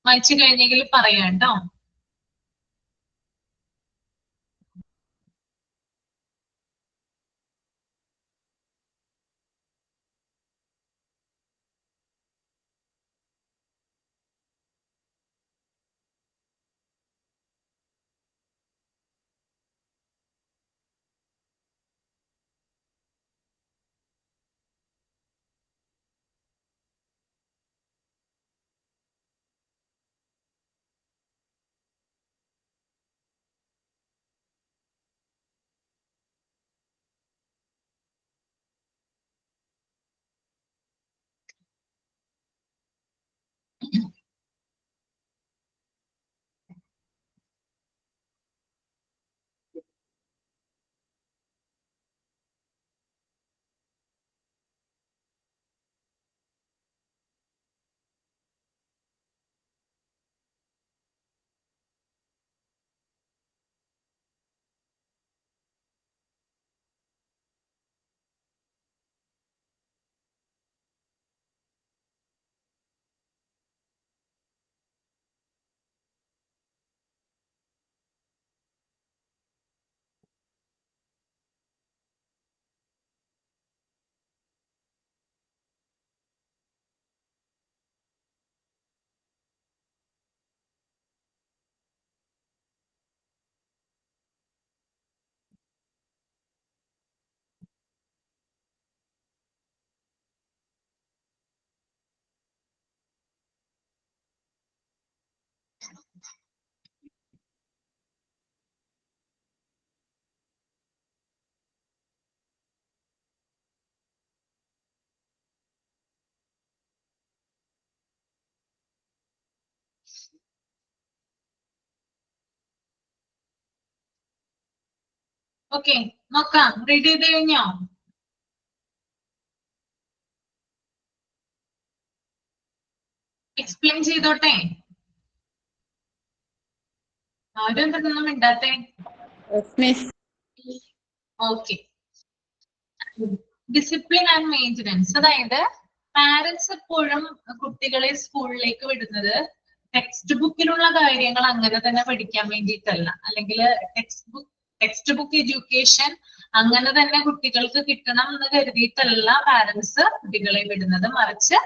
വായിച്ചു കഴിഞ്ഞെങ്കിൽ പറയാം കേട്ടോ. ഓക്കെ, നോക്കാം. റീഡ് ചെയ്ത് കഴിഞ്ഞോ? എക്സ്പ്ലെയിൻ ചെയ്തോട്ടെ. ആരും എന്തൊന്നും മിണ്ടാത്തെ? Yes, Miss. Okay. Discipline and maintenance. അതായത് പാരന്റ്സ് എപ്പോഴും കുട്ടികളെ സ്കൂളിലേക്ക് വിടുന്നത് ടെക്സ്റ്റ് ബുക്കിലുള്ള കാര്യങ്ങൾ അങ്ങനെ തന്നെ പഠിക്കാൻ വേണ്ടിയിട്ടല്ല, അല്ലെങ്കിൽ ടെക്സ്റ്റ് ബുക്ക് എഡ്യൂക്കേഷൻ അങ്ങനെ തന്നെ കുട്ടികൾക്ക് കിട്ടണം എന്ന് കരുതിയിട്ടല്ല പാരന്റ്സ് കുട്ടികളെ വിടുന്നത്. മറിച്ച്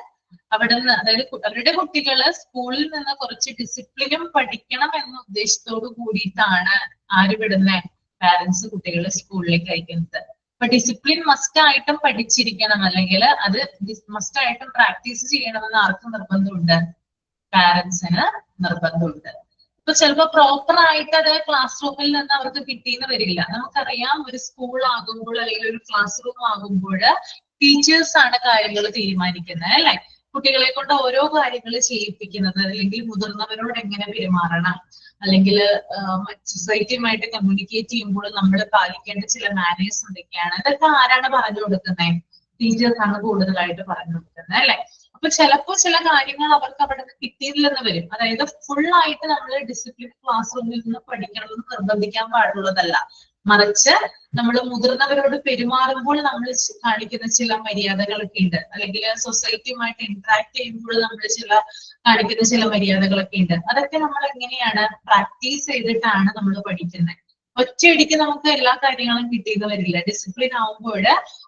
അവിടെ നിന്ന്, അതായത് അവരുടെ കുട്ടികള് സ്കൂളിൽ നിന്ന് കുറച്ച് ഡിസിപ്ലിനും പഠിക്കണം എന്ന ഉദ്ദേശത്തോടു കൂടിയിട്ടാണ് ആര് വിടുന്നത്? പാരന്റ്സ് കുട്ടികളെ സ്കൂളിലേക്ക് അയക്കുന്നത്. അപ്പൊ ഡിസിപ്ലിൻ മസ്റ്റ് ആയിട്ടും പഠിച്ചിരിക്കണം, അല്ലെങ്കിൽ അത് മസ്റ്റ് ആയിട്ടും പ്രാക്ടീസ് ചെയ്യണമെന്ന് ആർക്കും നിർബന്ധമുണ്ട്? പാരന്റ്സിന് നിർബന്ധമുണ്ട്. ഇപ്പൊ ചിലപ്പോ പ്രോപ്പർ ആയിട്ട് അത് ക്ലാസ് റൂമിൽ നിന്ന് അവർക്ക് കിട്ടിയെന്ന് വരില്ല. നമുക്കറിയാം, ഒരു സ്കൂൾ ആകുമ്പോൾ അല്ലെങ്കിൽ ഒരു ക്ലാസ് റൂം ആകുമ്പോൾ ടീച്ചേഴ്സ് ആണ് കാര്യങ്ങൾ തീരുമാനിക്കുന്നത്, അല്ലെ? കുട്ടികളെ കൊണ്ട് ഓരോ കാര്യങ്ങൾ ചെയ്യിപ്പിക്കുന്നത്, അല്ലെങ്കിൽ മുതിർന്നവരോട് എങ്ങനെ പെരുമാറണം, അല്ലെങ്കിൽ സൊസൈറ്റിയുമായിട്ട് കമ്മ്യൂണിക്കേറ്റ് ചെയ്യുമ്പോൾ നമ്മൾ പാലിക്കേണ്ട ചില മാനേഴ്സ് എന്തൊക്കെയാണ്, ഇതൊക്കെ ആരാണ് പറഞ്ഞു കൊടുക്കുന്നത്? ടീച്ചേഴ്സ് ആണ് കൂടുതലായിട്ട് പറഞ്ഞു കൊടുക്കുന്നത്, അല്ലെ? അപ്പൊ ചിലപ്പോ ചില കാര്യങ്ങൾ അവർക്ക് അവിടെ നിന്ന് കിട്ടിയില്ലെന്ന് വരും. അതായത് ഫുൾ ആയിട്ട് നമ്മൾ ഡിസിപ്ലിൻ ക്ലാസ് റൂമിൽ നിന്ന് പഠിക്കണമെന്ന് നിർബന്ധിക്കാൻ പാടുള്ളതല്ല. മറിച്ച് നമ്മൾ മുതിർന്നവരോട് പെരുമാറുമ്പോൾ നമ്മൾ കാണിക്കുന്ന ചില മര്യാദകളൊക്കെ ഉണ്ട്, അല്ലെങ്കിൽ സൊസൈറ്റിയുമായിട്ട് ഇന്ററാക്ട് ചെയ്യുമ്പോൾ നമ്മൾ കാണിക്കുന്ന ചില മര്യാദകളൊക്കെ ഉണ്ട്. അതൊക്കെ നമ്മൾ എങ്ങനെയാണ് പ്രാക്ടീസ് ചെയ്തിട്ടാണ് നമ്മൾ പഠിക്കുന്നത്. ഒറ്റയടിക്ക് നമുക്ക് എല്ലാ കാര്യങ്ങളും കിട്ടിയെന്ന് വരില്ല. ഡിസിപ്ലിൻ ആവുമ്പോൾ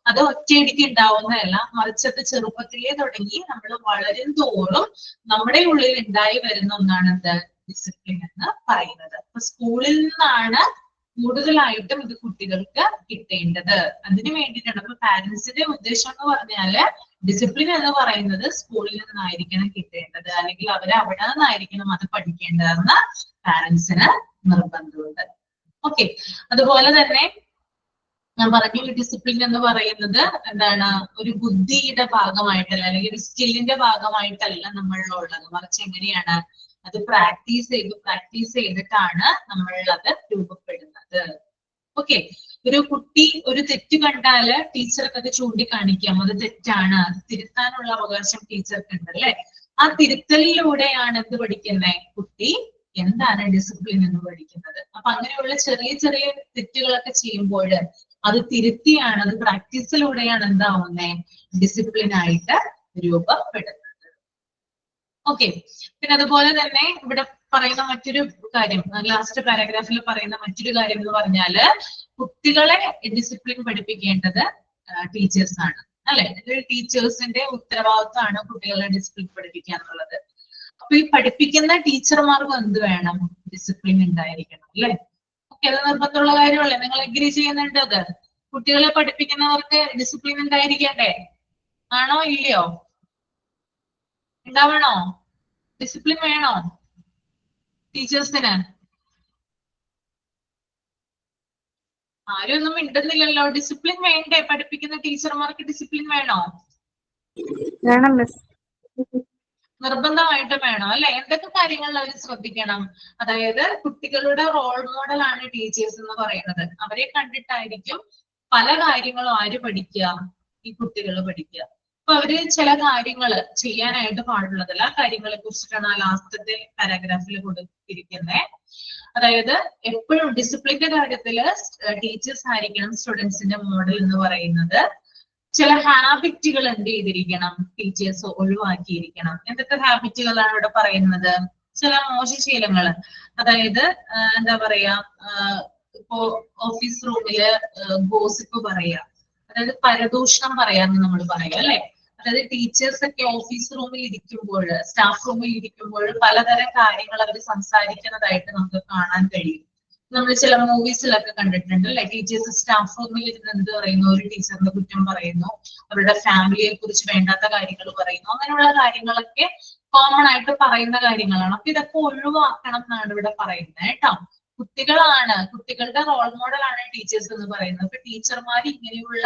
അത് ഒറ്റയടിക്ക് ഉണ്ടാവുന്നതല്ല, മറിച്ച് അത് ചെറുപ്പത്തിലേ തുടങ്ങി നമ്മൾ വളരും തോറും നമ്മുടെ ഉള്ളിൽ ഉണ്ടായി വരുന്ന ഒന്നാണ് എന്ത്? ഡിസിപ്ലിൻ എന്ന് പറയുന്നത്. അപ്പൊ സ്കൂളിൽ നിന്നാണ് കൂടുതലായിട്ടും ഇത് കുട്ടികൾക്ക് കിട്ടേണ്ടത്. അതിനു വേണ്ടിയിട്ടാണ്. അപ്പൊ പാരന്റ്സിന്റെ ഉദ്ദേശം എന്ന് പറഞ്ഞാല് ഡിസിപ്ലിൻ എന്ന് പറയുന്നത് സ്കൂളിൽ നിന്നായിരിക്കണം കിട്ടേണ്ടത്, അല്ലെങ്കിൽ അവര് അവിടെ നിന്നായിരിക്കണം അത് പഠിക്കേണ്ടതെന്ന് പാരന്റ്സിന് നിർബന്ധമുണ്ട്. ഓക്കെ, അതുപോലെ തന്നെ ഞാൻ പറഞ്ഞു, ഡിസിപ്ലിൻ എന്ന് പറയുന്നത് എന്താണ്? ഒരു ബുദ്ധിയുടെ ഭാഗമായിട്ടല്ല, അല്ലെങ്കിൽ ഒരു സ്കില്ലിന്റെ ഭാഗമായിട്ടല്ല നമ്മളിലുള്ളത്. മറിച്ച് എങ്ങനെയാണ്? അത് പ്രാക്ടീസ് ചെയ്തിട്ടാണ് നമ്മൾ അത് രൂപപ്പെടുന്നത്. ഓക്കെ, ഒരു കുട്ടി ഒരു തെറ്റ് കണ്ടാല് ടീച്ചർക്ക് അത് ചൂണ്ടിക്കാണിക്കാം, അത് തെറ്റാണ്, അത് തിരുത്താനുള്ള അവകാശം ടീച്ചർക്ക് ഉണ്ട്, അല്ലെ? ആ തിരുത്തലിലൂടെയാണ് എന്ത് പഠിക്കുന്നത്? കുട്ടി എന്താണ് ഡിസിപ്ലിൻ എന്ന് പഠിക്കുന്നത്. അപ്പൊ അങ്ങനെയുള്ള ചെറിയ ചെറിയ തെറ്റുകളൊക്കെ ചെയ്യുമ്പോൾ അത് തിരുത്തിയാണ്, അത് പ്രാക്ടീസിലൂടെയാണ് എന്താവുന്നത്? ഡിസിപ്ലിൻ ആയിട്ട് രൂപപ്പെടുന്നത്. ഓക്കെ, പിന്നെ അതുപോലെ തന്നെ ഇവിടെ പറയുന്ന മറ്റൊരു കാര്യം, ലാസ്റ്റ് പാരാഗ്രാഫിൽ പറയുന്ന മറ്റൊരു കാര്യം എന്ന് പറഞ്ഞാല് കുട്ടികളെ ഡിസിപ്ലിൻ പഠിപ്പിക്കേണ്ടത് ടീച്ചേഴ്സ് ആണ്, അല്ലെ? ടീച്ചേഴ്സിന്റെ ഉത്തരവാദിത്തമാണ് കുട്ടികളെ ഡിസിപ്ലിൻ പഠിപ്പിക്കുക എന്നുള്ളത്. അപ്പൊ ഈ പഠിപ്പിക്കുന്ന ടീച്ചർമാർക്കും എന്ത് വേണം? ഡിസിപ്ലിൻ ഉണ്ടായിരിക്കണം, അല്ലെ? ഓക്കെ, അത് നിർബന്ധമുള്ള കാര്യമല്ലേ? നിങ്ങൾ എഗ്രി ചെയ്യുന്നുണ്ട്? അത് കുട്ടികളെ പഠിപ്പിക്കുന്നവർക്ക് ഡിസിപ്ലിൻ ഉണ്ടായിരിക്കണ്ടേ? ആണോ ഇല്ലയോ? ഉണ്ടാവണോ? ഡിസിപ്ലിൻ വേണോ ടീച്ചേഴ്സിന്? ആരും ഒന്നും മിണ്ടുന്നില്ലല്ലോ. ഡിസിപ്ലിൻ വേണ്ടേ? പഠിപ്പിക്കുന്ന ടീച്ചർമാർക്ക് ഡിസിപ്ലിൻ വേണോ? വേണം മിസ്. നിർബന്ധമായിട്ടും വേണം, അല്ലെ? എന്തൊക്കെ കാര്യങ്ങളിൽ അവർ ശ്രദ്ധിക്കണം? അതായത് കുട്ടികളുടെ റോൾ മോഡലാണ് ടീച്ചേഴ്സ് എന്ന് പറയുന്നത്. അവരെ കണ്ടിട്ടായിരിക്കും പല കാര്യങ്ങളും ആര് പഠിക്കുക? ഈ കുട്ടികൾ പഠിക്കുക. അപ്പൊ അവര് ചില കാര്യങ്ങൾ ചെയ്യാനായിട്ട് പാടുള്ളതല്ല. ആ കാര്യങ്ങളെ കുറിച്ചിട്ടാണ് ആ ലാസ്റ്റത്തെ പാരാഗ്രാഫിൽ കൊടുത്തിരിക്കുന്നത്. അതായത് എപ്പോഴും ഡിസിപ്ലിന്റെ കാര്യത്തില് ടീച്ചേഴ്സ് ആയിരിക്കണം സ്റ്റുഡൻസിന്റെ മോഡൽ എന്ന് പറയുന്നത്. ചില ഹാബിറ്റുകൾ എന്ത് ചെയ്തിരിക്കണം? ടീച്ചേഴ്സ് ഒഴിവാക്കിയിരിക്കണം. എന്തൊക്കെ ഹാബിറ്റുകളാണ് ഇവിടെ പറയുന്നത്? ചില മോശശീലങ്ങൾ, അതായത് എന്താ പറയാ, ഇപ്പോ ഓഫീസ് റൂമില് ഗോസിപ്പ് പറയാ, അതായത് പരദൂഷണം പറയാന്ന് നമ്മൾ പറയാം, അല്ലെ? അതായത് ടീച്ചേഴ്സ് ഒക്കെ ഓഫീസ് റൂമിൽ ഇരിക്കുമ്പോൾ, സ്റ്റാഫ് റൂമിൽ ഇരിക്കുമ്പോൾ പലതരം കാര്യങ്ങൾ അവർ സംസാരിക്കുന്നതായിട്ട് നമുക്ക് കാണാൻ കഴിയും. നമ്മൾ ചില മൂവീസിലൊക്കെ കണ്ടിട്ടുണ്ട്, അല്ലെ? ടീച്ചേഴ്സ് സ്റ്റാഫ് റൂമിൽ ഇരുന്ന് എന്ത് പറയുന്നു? ഒരു ടീച്ചറിന്റെ കുറ്റം പറയുന്നു, അവരുടെ ഫാമിലിയെ കുറിച്ച് വേണ്ടാത്ത കാര്യങ്ങൾ പറയുന്നു. അങ്ങനെയുള്ള കാര്യങ്ങളൊക്കെ കോമൺ ആയിട്ട് പറയുന്ന കാര്യങ്ങളാണ്. അപ്പൊ ഇതൊക്കെ ഒഴിവാക്കണം എന്നാണ് ഇവിടെ പറയുന്നത്, കേട്ടോ. കുട്ടികളാണ്, കുട്ടികളുടെ റോൾ മോഡലാണ് ടീച്ചേഴ്സ് എന്ന് പറയുന്നത്. അപ്പൊ ടീച്ചർമാർ ഇങ്ങനെയുള്ള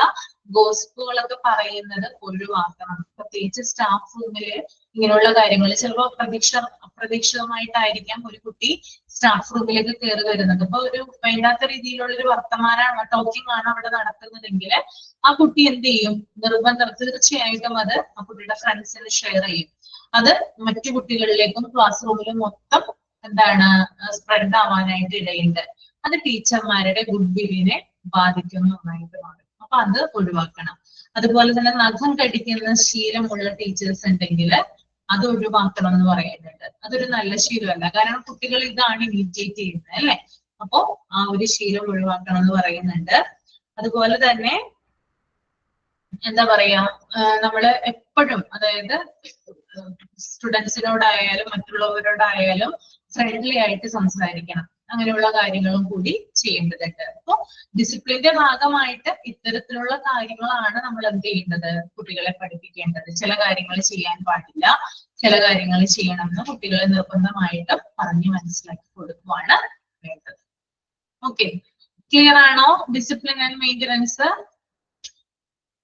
ഗോസിപ്പുകളൊക്കെ പറയുന്നത് ഒഴിവാക്കണം. പ്രത്യേകിച്ച് സ്റ്റാഫ് റൂമില് ഇങ്ങനെയുള്ള കാര്യങ്ങൾ ചിലപ്പോൾ അപ്രതീക്ഷിതമായിട്ടായിരിക്കാം ഒരു കുട്ടി സ്റ്റാഫ് റൂമിലേക്ക് കയറി വരുന്നത്. അപ്പൊ ഒരു വേണ്ടാത്ത രീതിയിലുള്ള ഒരു വർത്തമാനമാണ്, ടോക്കിംഗ് ആണ് അവിടെ നടക്കുന്നതെങ്കിൽ ആ കുട്ടി എന്ത് ചെയ്യും? തീർച്ചയായിട്ടും അത് ആ കുട്ടിയുടെ ഫ്രണ്ട്സിന് ഷെയർ ചെയ്യും. അത് മറ്റു കുട്ടികളിലേക്കും ക്ലാസ് റൂമിലും മൊത്തം എന്താണ് സ്പ്രെഡ് ആവാനായിട്ട് ഇടയുണ്ട്. അത് ടീച്ചർമാരുടെ ഗുഡ് വില്ലിനെ ബാധിക്കുന്ന ഒന്നായിട്ട് മാറും. അപ്പൊ അത് ഒഴിവാക്കണം. അതുപോലെ തന്നെ നഖം കടിക്കുന്ന ശീലമുള്ള ടീച്ചേഴ്സ് ഉണ്ടെങ്കിൽ അത് ഒഴിവാക്കണം എന്ന് പറയുന്നുണ്ട്. അതൊരു നല്ല ശീലമല്ല, കാരണം കുട്ടികൾ ഇതാണ് ഇമിറ്റേറ്റ് ചെയ്യുന്നത് അല്ലെ. അപ്പോ ആ ഒരു ശീലം ഒഴിവാക്കണം എന്ന് പറയുന്നുണ്ട്. അതുപോലെ തന്നെ എന്താ പറയാ, നമ്മള് എപ്പോഴും, അതായത് സ്റ്റുഡൻസിനോടായാലും മറ്റുള്ളവരോടായാലും ഫ്രണ്ട്ലി ആയിട്ട് സംസാരിക്കണം. അങ്ങനെയുള്ള കാര്യങ്ങളും കൂടി ചെയ്യേണ്ടതുണ്ട്. അപ്പൊ ഡിസിപ്ലിന്റെ ഭാഗമായിട്ട് ഇത്തരത്തിലുള്ള കാര്യങ്ങളാണ് നമ്മൾ എന്ത് ചെയ്യേണ്ടത്? കുട്ടികളെ പഠിപ്പിക്കേണ്ടത്. ചില കാര്യങ്ങൾ ചെയ്യാൻ പാടില്ല, ചില കാര്യങ്ങൾ ചെയ്യണമെന്ന് കുട്ടികളെ നിർബന്ധമായിട്ട് പറഞ്ഞ് മനസ്സിലാക്കി കൊടുക്കുവാണ് വേണ്ടത്. ഓക്കെ, ക്ലിയർ ആണോ? ഡിസിപ്ലിൻ ആൻഡ് മെയിൻ്റനൻസ്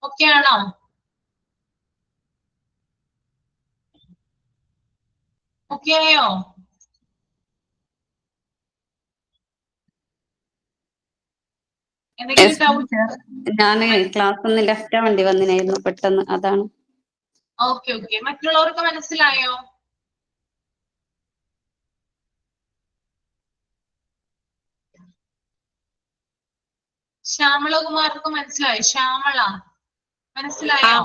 ഓക്കെ ആണോ? ഓക്കെ ആയോ? എന്തെങ്കിലും ഡൗട്ട്? ഞാന് ക്ലാസ് ഒന്ന് ലെഫ്റ്റ് ആവേണ്ടി വന്നിനായിരുന്നു പെട്ടെന്ന്, അതാണ്. ഓക്കെ ഓക്കെ, മറ്റുള്ളവർക്ക് മനസ്സിലായോ? ശ്യാമളകുമാർക്ക് മനസ്സിലായോ? ശ്യാമള മനസ്സിലായോ?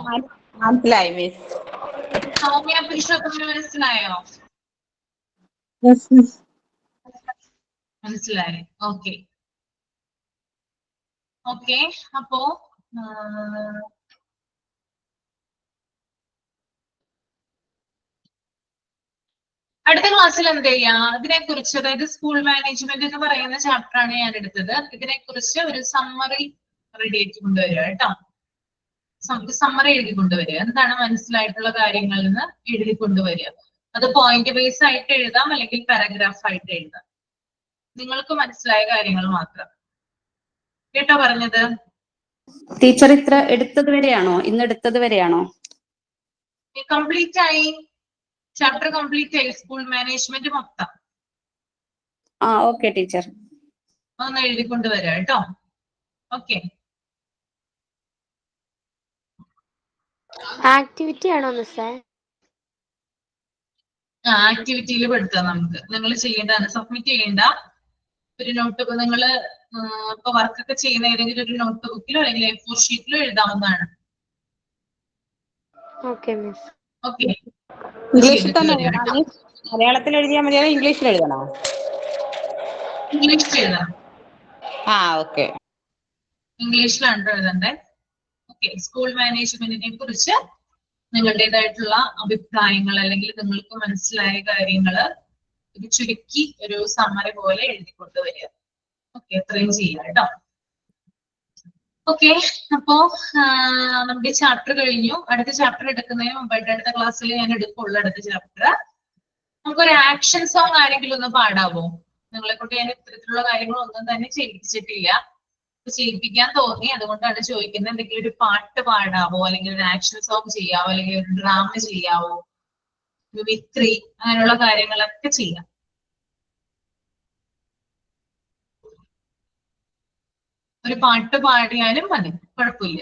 മനസ്സിലായി മിസ്. സൗമ്യ പുരുഷോത്തമന് മനസ്സിലായോ? മനസ്സിലായി. ഓക്കെ ഓക്കെ, അപ്പോ അടുത്ത ക്ലാസ്സിൽ എന്ത് ചെയ്യാം? ഇതിനെക്കുറിച്ച്, അതായത് സ്കൂൾ മാനേജ്മെന്റ് എന്ന് പറയുന്ന ചാപ്റ്റർ ആണ് ഞാൻ എടുത്തത്. ഇതിനെക്കുറിച്ച് ഒരു സമ്മറി റെഡിയാക്കി കൊണ്ടുവരിക കേട്ടോ. സമ്മറി എഴുതി കൊണ്ടുവരിക. എന്താണ് മനസ്സിലായിട്ടുള്ള കാര്യങ്ങളിൽ നിന്ന് എഴുതി കൊണ്ടുവരിക. അത് പോയിന്റ് ബേസ് ആയിട്ട് എഴുതാം, അല്ലെങ്കിൽ പാരഗ്രാഫ് ആയിട്ട് എഴുതാം. നിങ്ങൾക്ക് മനസ്സിലായ കാര്യങ്ങൾ മാത്രം. കേട്ടോ പറഞ്ഞത്? ടീച്ചർ ഇത്ര എടുത്തത് വരെയാണോ? ഇന്ന് എടുത്തത് വരെയാണോ? കംപ്ലീറ്റ് ആയി, ചാപ്റ്റർ കംപ്ലീറ്റ് ആയി, സ്കൂൾ മാനേജ്മെന്റ് മൊത്തം. Okay teacher. ഒന്ന് എഴുതിക്കൊണ്ട് വരാം കേട്ടോ. ഓക്കെ, ആക്ടിവിറ്റി ആണോ മിസ്സേ? ആക്ടിവിറ്റിയിൽ പെടുത്താം നമുക്ക്. നിങ്ങൾ ചെയ്യേണ്ടതാണ്, സബ്മിറ്റ് ചെയ്യേണ്ട ഒരു നോട്ട്. നിങ്ങൾ ഇപ്പൊ വർക്കൊക്കെ ചെയ്യുന്ന ഏതെങ്കിലും ഒരു നോട്ട് ബുക്കിലോ അല്ലെങ്കിൽ A4 ഷീറ്റിലോ എഴുതാവുന്നതാണ്. Okay miss. ഓക്കെ, ഇംഗ്ലീഷിൽ തന്നെ എഴുതണം മിസ്? മലയാളത്തിൽ എഴുതിയാൽ മതിയോ ഇംഗ്ലീഷിൽ എഴുതണോ? ഇംഗ്ലീഷിൽ എഴുതാം. ഓക്കെ, ഇംഗ്ലീഷിലാണ് എഴുതണ്ടേ. ഓക്കെ, സ്കൂൾ മാനേജ്മെന്റിനെ കുറിച്ച് നിങ്ങളുടേതായിട്ടുള്ള അഭിപ്രായങ്ങൾ അല്ലെങ്കിൽ നിങ്ങൾക്ക് മനസ്സിലായ കാര്യങ്ങള് ഒരു ചുരുക്കി ഒരു സമ്മറി പോലെ എഴുതിക്കൊണ്ടുവരിക. ഓക്കെ, എത്രയും ചെയ്യാം കേട്ടോ. ഓക്കെ, അപ്പോ നമ്മുടെ ചാപ്റ്റർ കഴിഞ്ഞു. അടുത്ത ചാപ്റ്റർ എടുക്കുന്നതിന് മുമ്പായിട്ട് അടുത്ത ക്ലാസ്സിൽ ഞാൻ എടുക്കുള്ളൂ അടുത്ത ചാപ്റ്റർ. നമുക്കൊരു ആക്ഷൻ സോങ് ആരെങ്കിലും ഒന്ന് പാടാവോ? നിങ്ങളെ കൊണ്ട് ഞാൻ ഇത്തരത്തിലുള്ള കാര്യങ്ങളൊന്നും തന്നെ ചെയ്യിപ്പിച്ചിട്ടില്ല. ചെയ്യിപ്പിക്കാൻ തോന്നി, അതുകൊണ്ടാണ് ചോദിക്കുന്നത്. എന്തെങ്കിലും ഒരു പാട്ട് പാടാവോ, അല്ലെങ്കിൽ ഒരു ആക്ഷൻ സോങ് ചെയ്യാവോ, അല്ലെങ്കിൽ ഒരു ഡ്രാമ ചെയ്യാവോ, മിമിക്രി, അങ്ങനെയുള്ള കാര്യങ്ങളൊക്കെ ചെയ്യാം. ഒരു പാട്ട് പാടിയാലും മതി, കുഴപ്പമില്ല.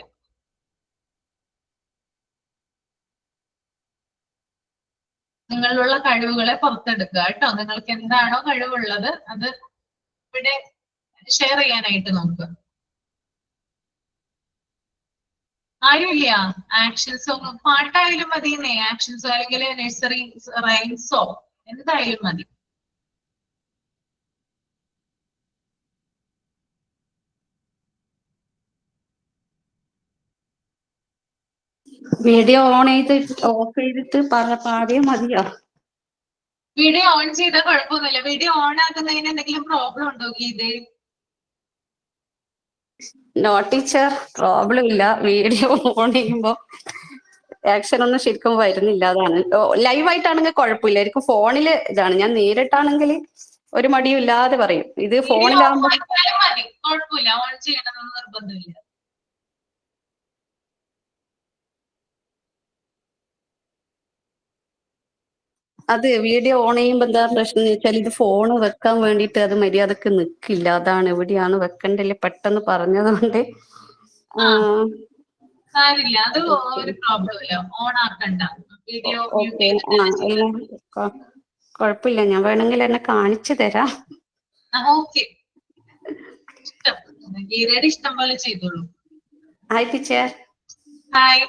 നിങ്ങളിലുള്ള കഴിവുകളെ പുറത്തെടുക്കുക കേട്ടോ. നിങ്ങൾക്ക് എന്താണോ കഴിവുള്ളത് അത് ഇവിടെ ഷെയർ ചെയ്യാനായിട്ട് നോക്കുക. ആരുമില്ല? Action song പാട്ടായാലും മതിയെന്നേ. ആക്ഷൻസോ അല്ലെങ്കിൽ നഴ്സറി റൈംസോ എന്തായാലും മതി. വീഡിയോ ഓഫ് ചെയ്തിട്ട് പാടിയാ മതിയോ? വീഡിയോ ഓൺ ചെയ്താൽ കുഴപ്പമൊന്നുമില്ല. വീഡിയോ ഓൺ ആക്കുന്നതിന് എന്തെങ്കിലും പ്രോബ്ലം ഉണ്ടോ ഗീതേ? നോ ടീച്ചർ, പ്രോബ്ലം ഇല്ല. വീഡിയോ ഓൺ ചെയ്യുമ്പോ ആക്ഷൻ ഒന്നും ശരിക്കും വരുന്നില്ല, അതാണ്. ലൈവായിട്ടാണെങ്കിൽ കുഴപ്പമില്ല. എനിക്ക് ഫോണില് ഇതാണ്. ഞാൻ നേരിട്ടാണെങ്കിൽ ഒരു മടിയും ഇല്ലാതെ പറയും. ഇത് വീഡിയോ ഫോണിലാകുമ്പോ ഓണാക്കിയാലും മതി, കുഴപ്പമില്ല, ഓൺ ചെയ്യണമെന്ന് നിർബന്ധമില്ല. അത് വീഡിയോ ഓൺ ചെയ്യുമ്പോ എന്താ പ്രശ്നം എന്ന് വെച്ചാൽ ഇത് ഫോണ് വെക്കാൻ വേണ്ടിയിട്ട് അത് മര്യാദക്ക് നിക്കില്ല. അതാണ് എവിടെയാണ് വെക്കണ്ടല്ലേ പെട്ടെന്ന് പറഞ്ഞതുകൊണ്ട്. ആ, കാര്യമില്ല, അത് ഒരു പ്രോബ്ലം ഇല്ല, ഓൺ ആക്കണ്ട. Video mute okay. ചെയ്തിട്ട് എല്ലാം കുഴപ്പമില്ല. ഞാൻ വേണമെങ്കിൽ എന്നെ കാണിച്ചു തരാം. ഓക്കെ. ഇഷ്ടം ഗീതയുടെ ഇഷ്ടം പോലെ ചെയ്തോളൂ. Hi teacher. ഹായ്,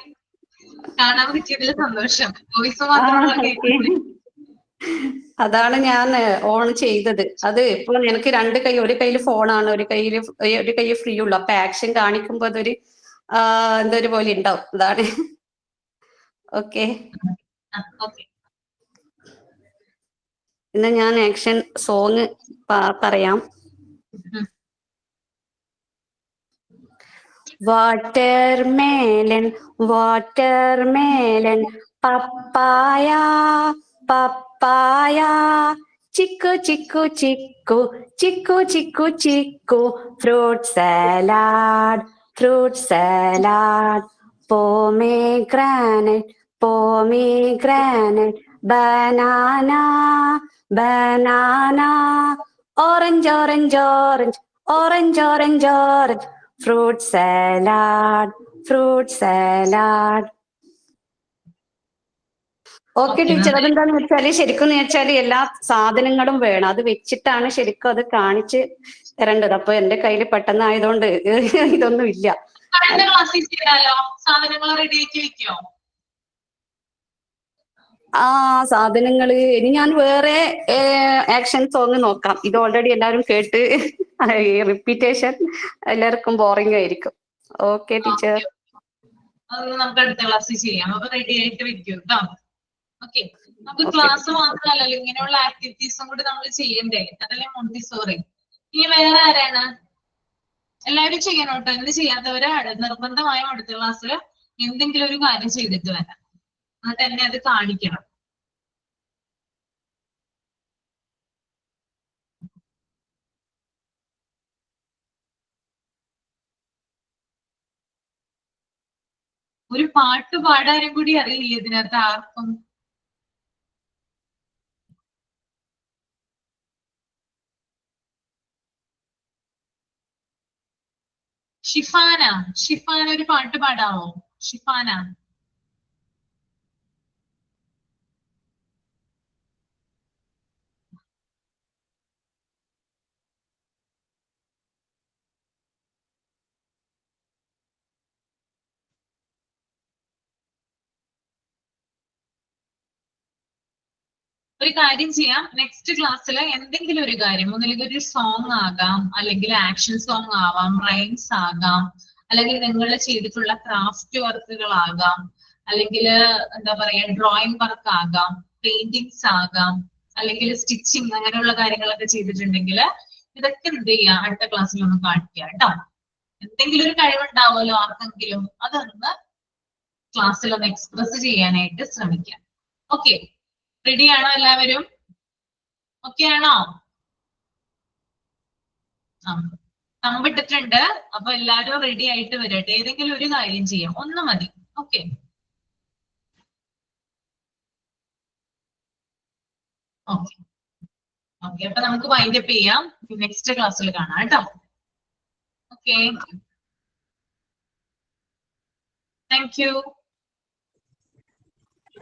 കാണാൻ പറ്റിയതിൽ സന്തോഷം. വോയിസ് മാത്രമുള്ള കേൾക്കുന്നത്. അതാണ് ഞാൻ ഓൺ ചെയ്തത്. അത് ഇപ്പൊ എനിക്ക് രണ്ട് കൈ, ഒരു കയ്യിൽ ഫോണാണ്, ഒരു കൈ ഫ്രീ ഉള്ളു. അപ്പൊ ആക്ഷൻ കാണിക്കുമ്പോ അതൊരു എന്തൊരു പോലെ ഉണ്ടാവും. അതാണ്. ഓക്കെ. ഓക്കെ, ഇന്ന് ഞാൻ ആക്ഷൻ സോങ് പറയാം. Watermelon watermelon papaya papaya chikoo chikoo chikoo chikoo chikoo chikoo fruit salad pomegranate banana orange fruit salad okay teacher. അതെന്താന്ന് വെച്ചാല് ശരിക്കും വെച്ചാല് എല്ലാ സാധനങ്ങളും വേണം. അത് വെച്ചിട്ടാണ് ശരിക്കും അത് കാണിച്ച് തരേണ്ടത്. അപ്പൊ എന്റെ കയ്യിൽ പെട്ടെന്ന് ആയതുകൊണ്ട് ഇതൊന്നും ഇല്ല. അടുത്ത ക്ലാസ്സിൽ ചെയ്യാലോ. സാധനങ്ങൾ റെഡി ആക്കി വെക്കോ? സാധനങ്ങള് ഇനി ഞാൻ വേറെ ആക്ഷൻ സോങ് നോക്കാം. ഇത് ഓൾറെഡി എല്ലാവരും കേട്ട് റിപ്പീറ്റേഷൻ എല്ലാവർക്കും ബോറിംഗ് ആയിരിക്കും. Okay teacher. അത് നമുക്ക് അടുത്ത ക്ലാസ്സിൽ ചെയ്യാം. അപ്പൊ റെഡി ആയിട്ട് വെക്കൂ കേട്ടോ. ഓക്കെ, നമുക്ക് ക്ലാസ് മാത്രമല്ലല്ലോ, ഇങ്ങനെയുള്ള ആക്ടിവിറ്റീസും കൂടി നമ്മൾ ചെയ്യണ്ടേ? അതല്ലേ മോണ്ടിസോറി. ഇനി വേറെ ആരാണ്? എല്ലാവരും ചെയ്യണം കേട്ടോ. എന്ത് ചെയ്യാത്തവരാണ് നിർബന്ധമായും അടുത്ത ക്ലാസ്സിൽ എന്തെങ്കിലും ഒരു കാര്യം ചെയ്തിട്ട് വരാം. എന്നിട്ട് എന്നെ അത് കാണിക്കണം. ഒരു പാട്ട് പാടാനും കൂടി അറിയില്ല ഇതിനകത്ത് ആർക്കും. ഷിഫാന ഒരു പാട്ട് പാടാമോ? ഷിഫാന. ഒരു കാര്യം ചെയ്യാം, നെക്സ്റ്റ് ക്ലാസ്സിൽ എന്തെങ്കിലും ഒരു കാര്യം, ഒന്നുമില്ലെങ്കിൽ ഒരു സോങ് ആകാം, അല്ലെങ്കിൽ ആക്ഷൻ സോങ് ആവാം, റൈംസ് ആകാം, അല്ലെങ്കിൽ നിങ്ങൾ ചെയ്തിട്ടുള്ള ക്രാഫ്റ്റ് വർക്കുകളാകാം, അല്ലെങ്കിൽ എന്താ പറയാ ഡ്രോയിങ് വർക്ക് ആകാം, പെയിന്റിങ്സ് ആകാം, അല്ലെങ്കിൽ സ്റ്റിച്ചിങ്, അങ്ങനെയുള്ള കാര്യങ്ങളൊക്കെ ചെയ്തിട്ടുണ്ടെങ്കിൽ ഇതൊക്കെ എന്ത് ചെയ്യാം, അടുത്ത ക്ലാസ്സിൽ ഒന്ന് കാണിക്കുക കേട്ടോ. എന്തെങ്കിലും ഒരു കഴിവുണ്ടാവുമല്ലോ ആർക്കെങ്കിലും, അതൊന്ന് ക്ലാസ്സിൽ ഒന്ന് എക്സ്പ്രസ് ചെയ്യാനായിട്ട് ശ്രമിക്കാം. ഓക്കെ, റെഡി ആണോ എല്ലാവരും? ഓക്കെ ആണോ? തമ്പിട്ടിട്ടുണ്ട്. അപ്പൊ എല്ലാവരും റെഡി ആയിട്ട് വരട്ടെ. ഏതെങ്കിലും ഒരു കാര്യം ചെയ്യാം, ഒന്ന് മതി. Okay, okay okay. അപ്പൊ നമുക്ക് വൈൻഡ് അപ്പ് ചെയ്യാം. നെക്സ്റ്റ് ക്ലാസ്സിൽ കാണാം കേട്ടോ. Okay, thank you.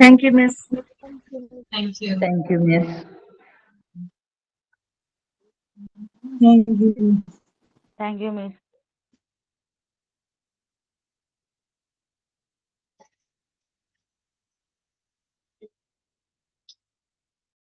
Thank you, Miss. Thank you. Thank you, Miss. Thank you, Miss.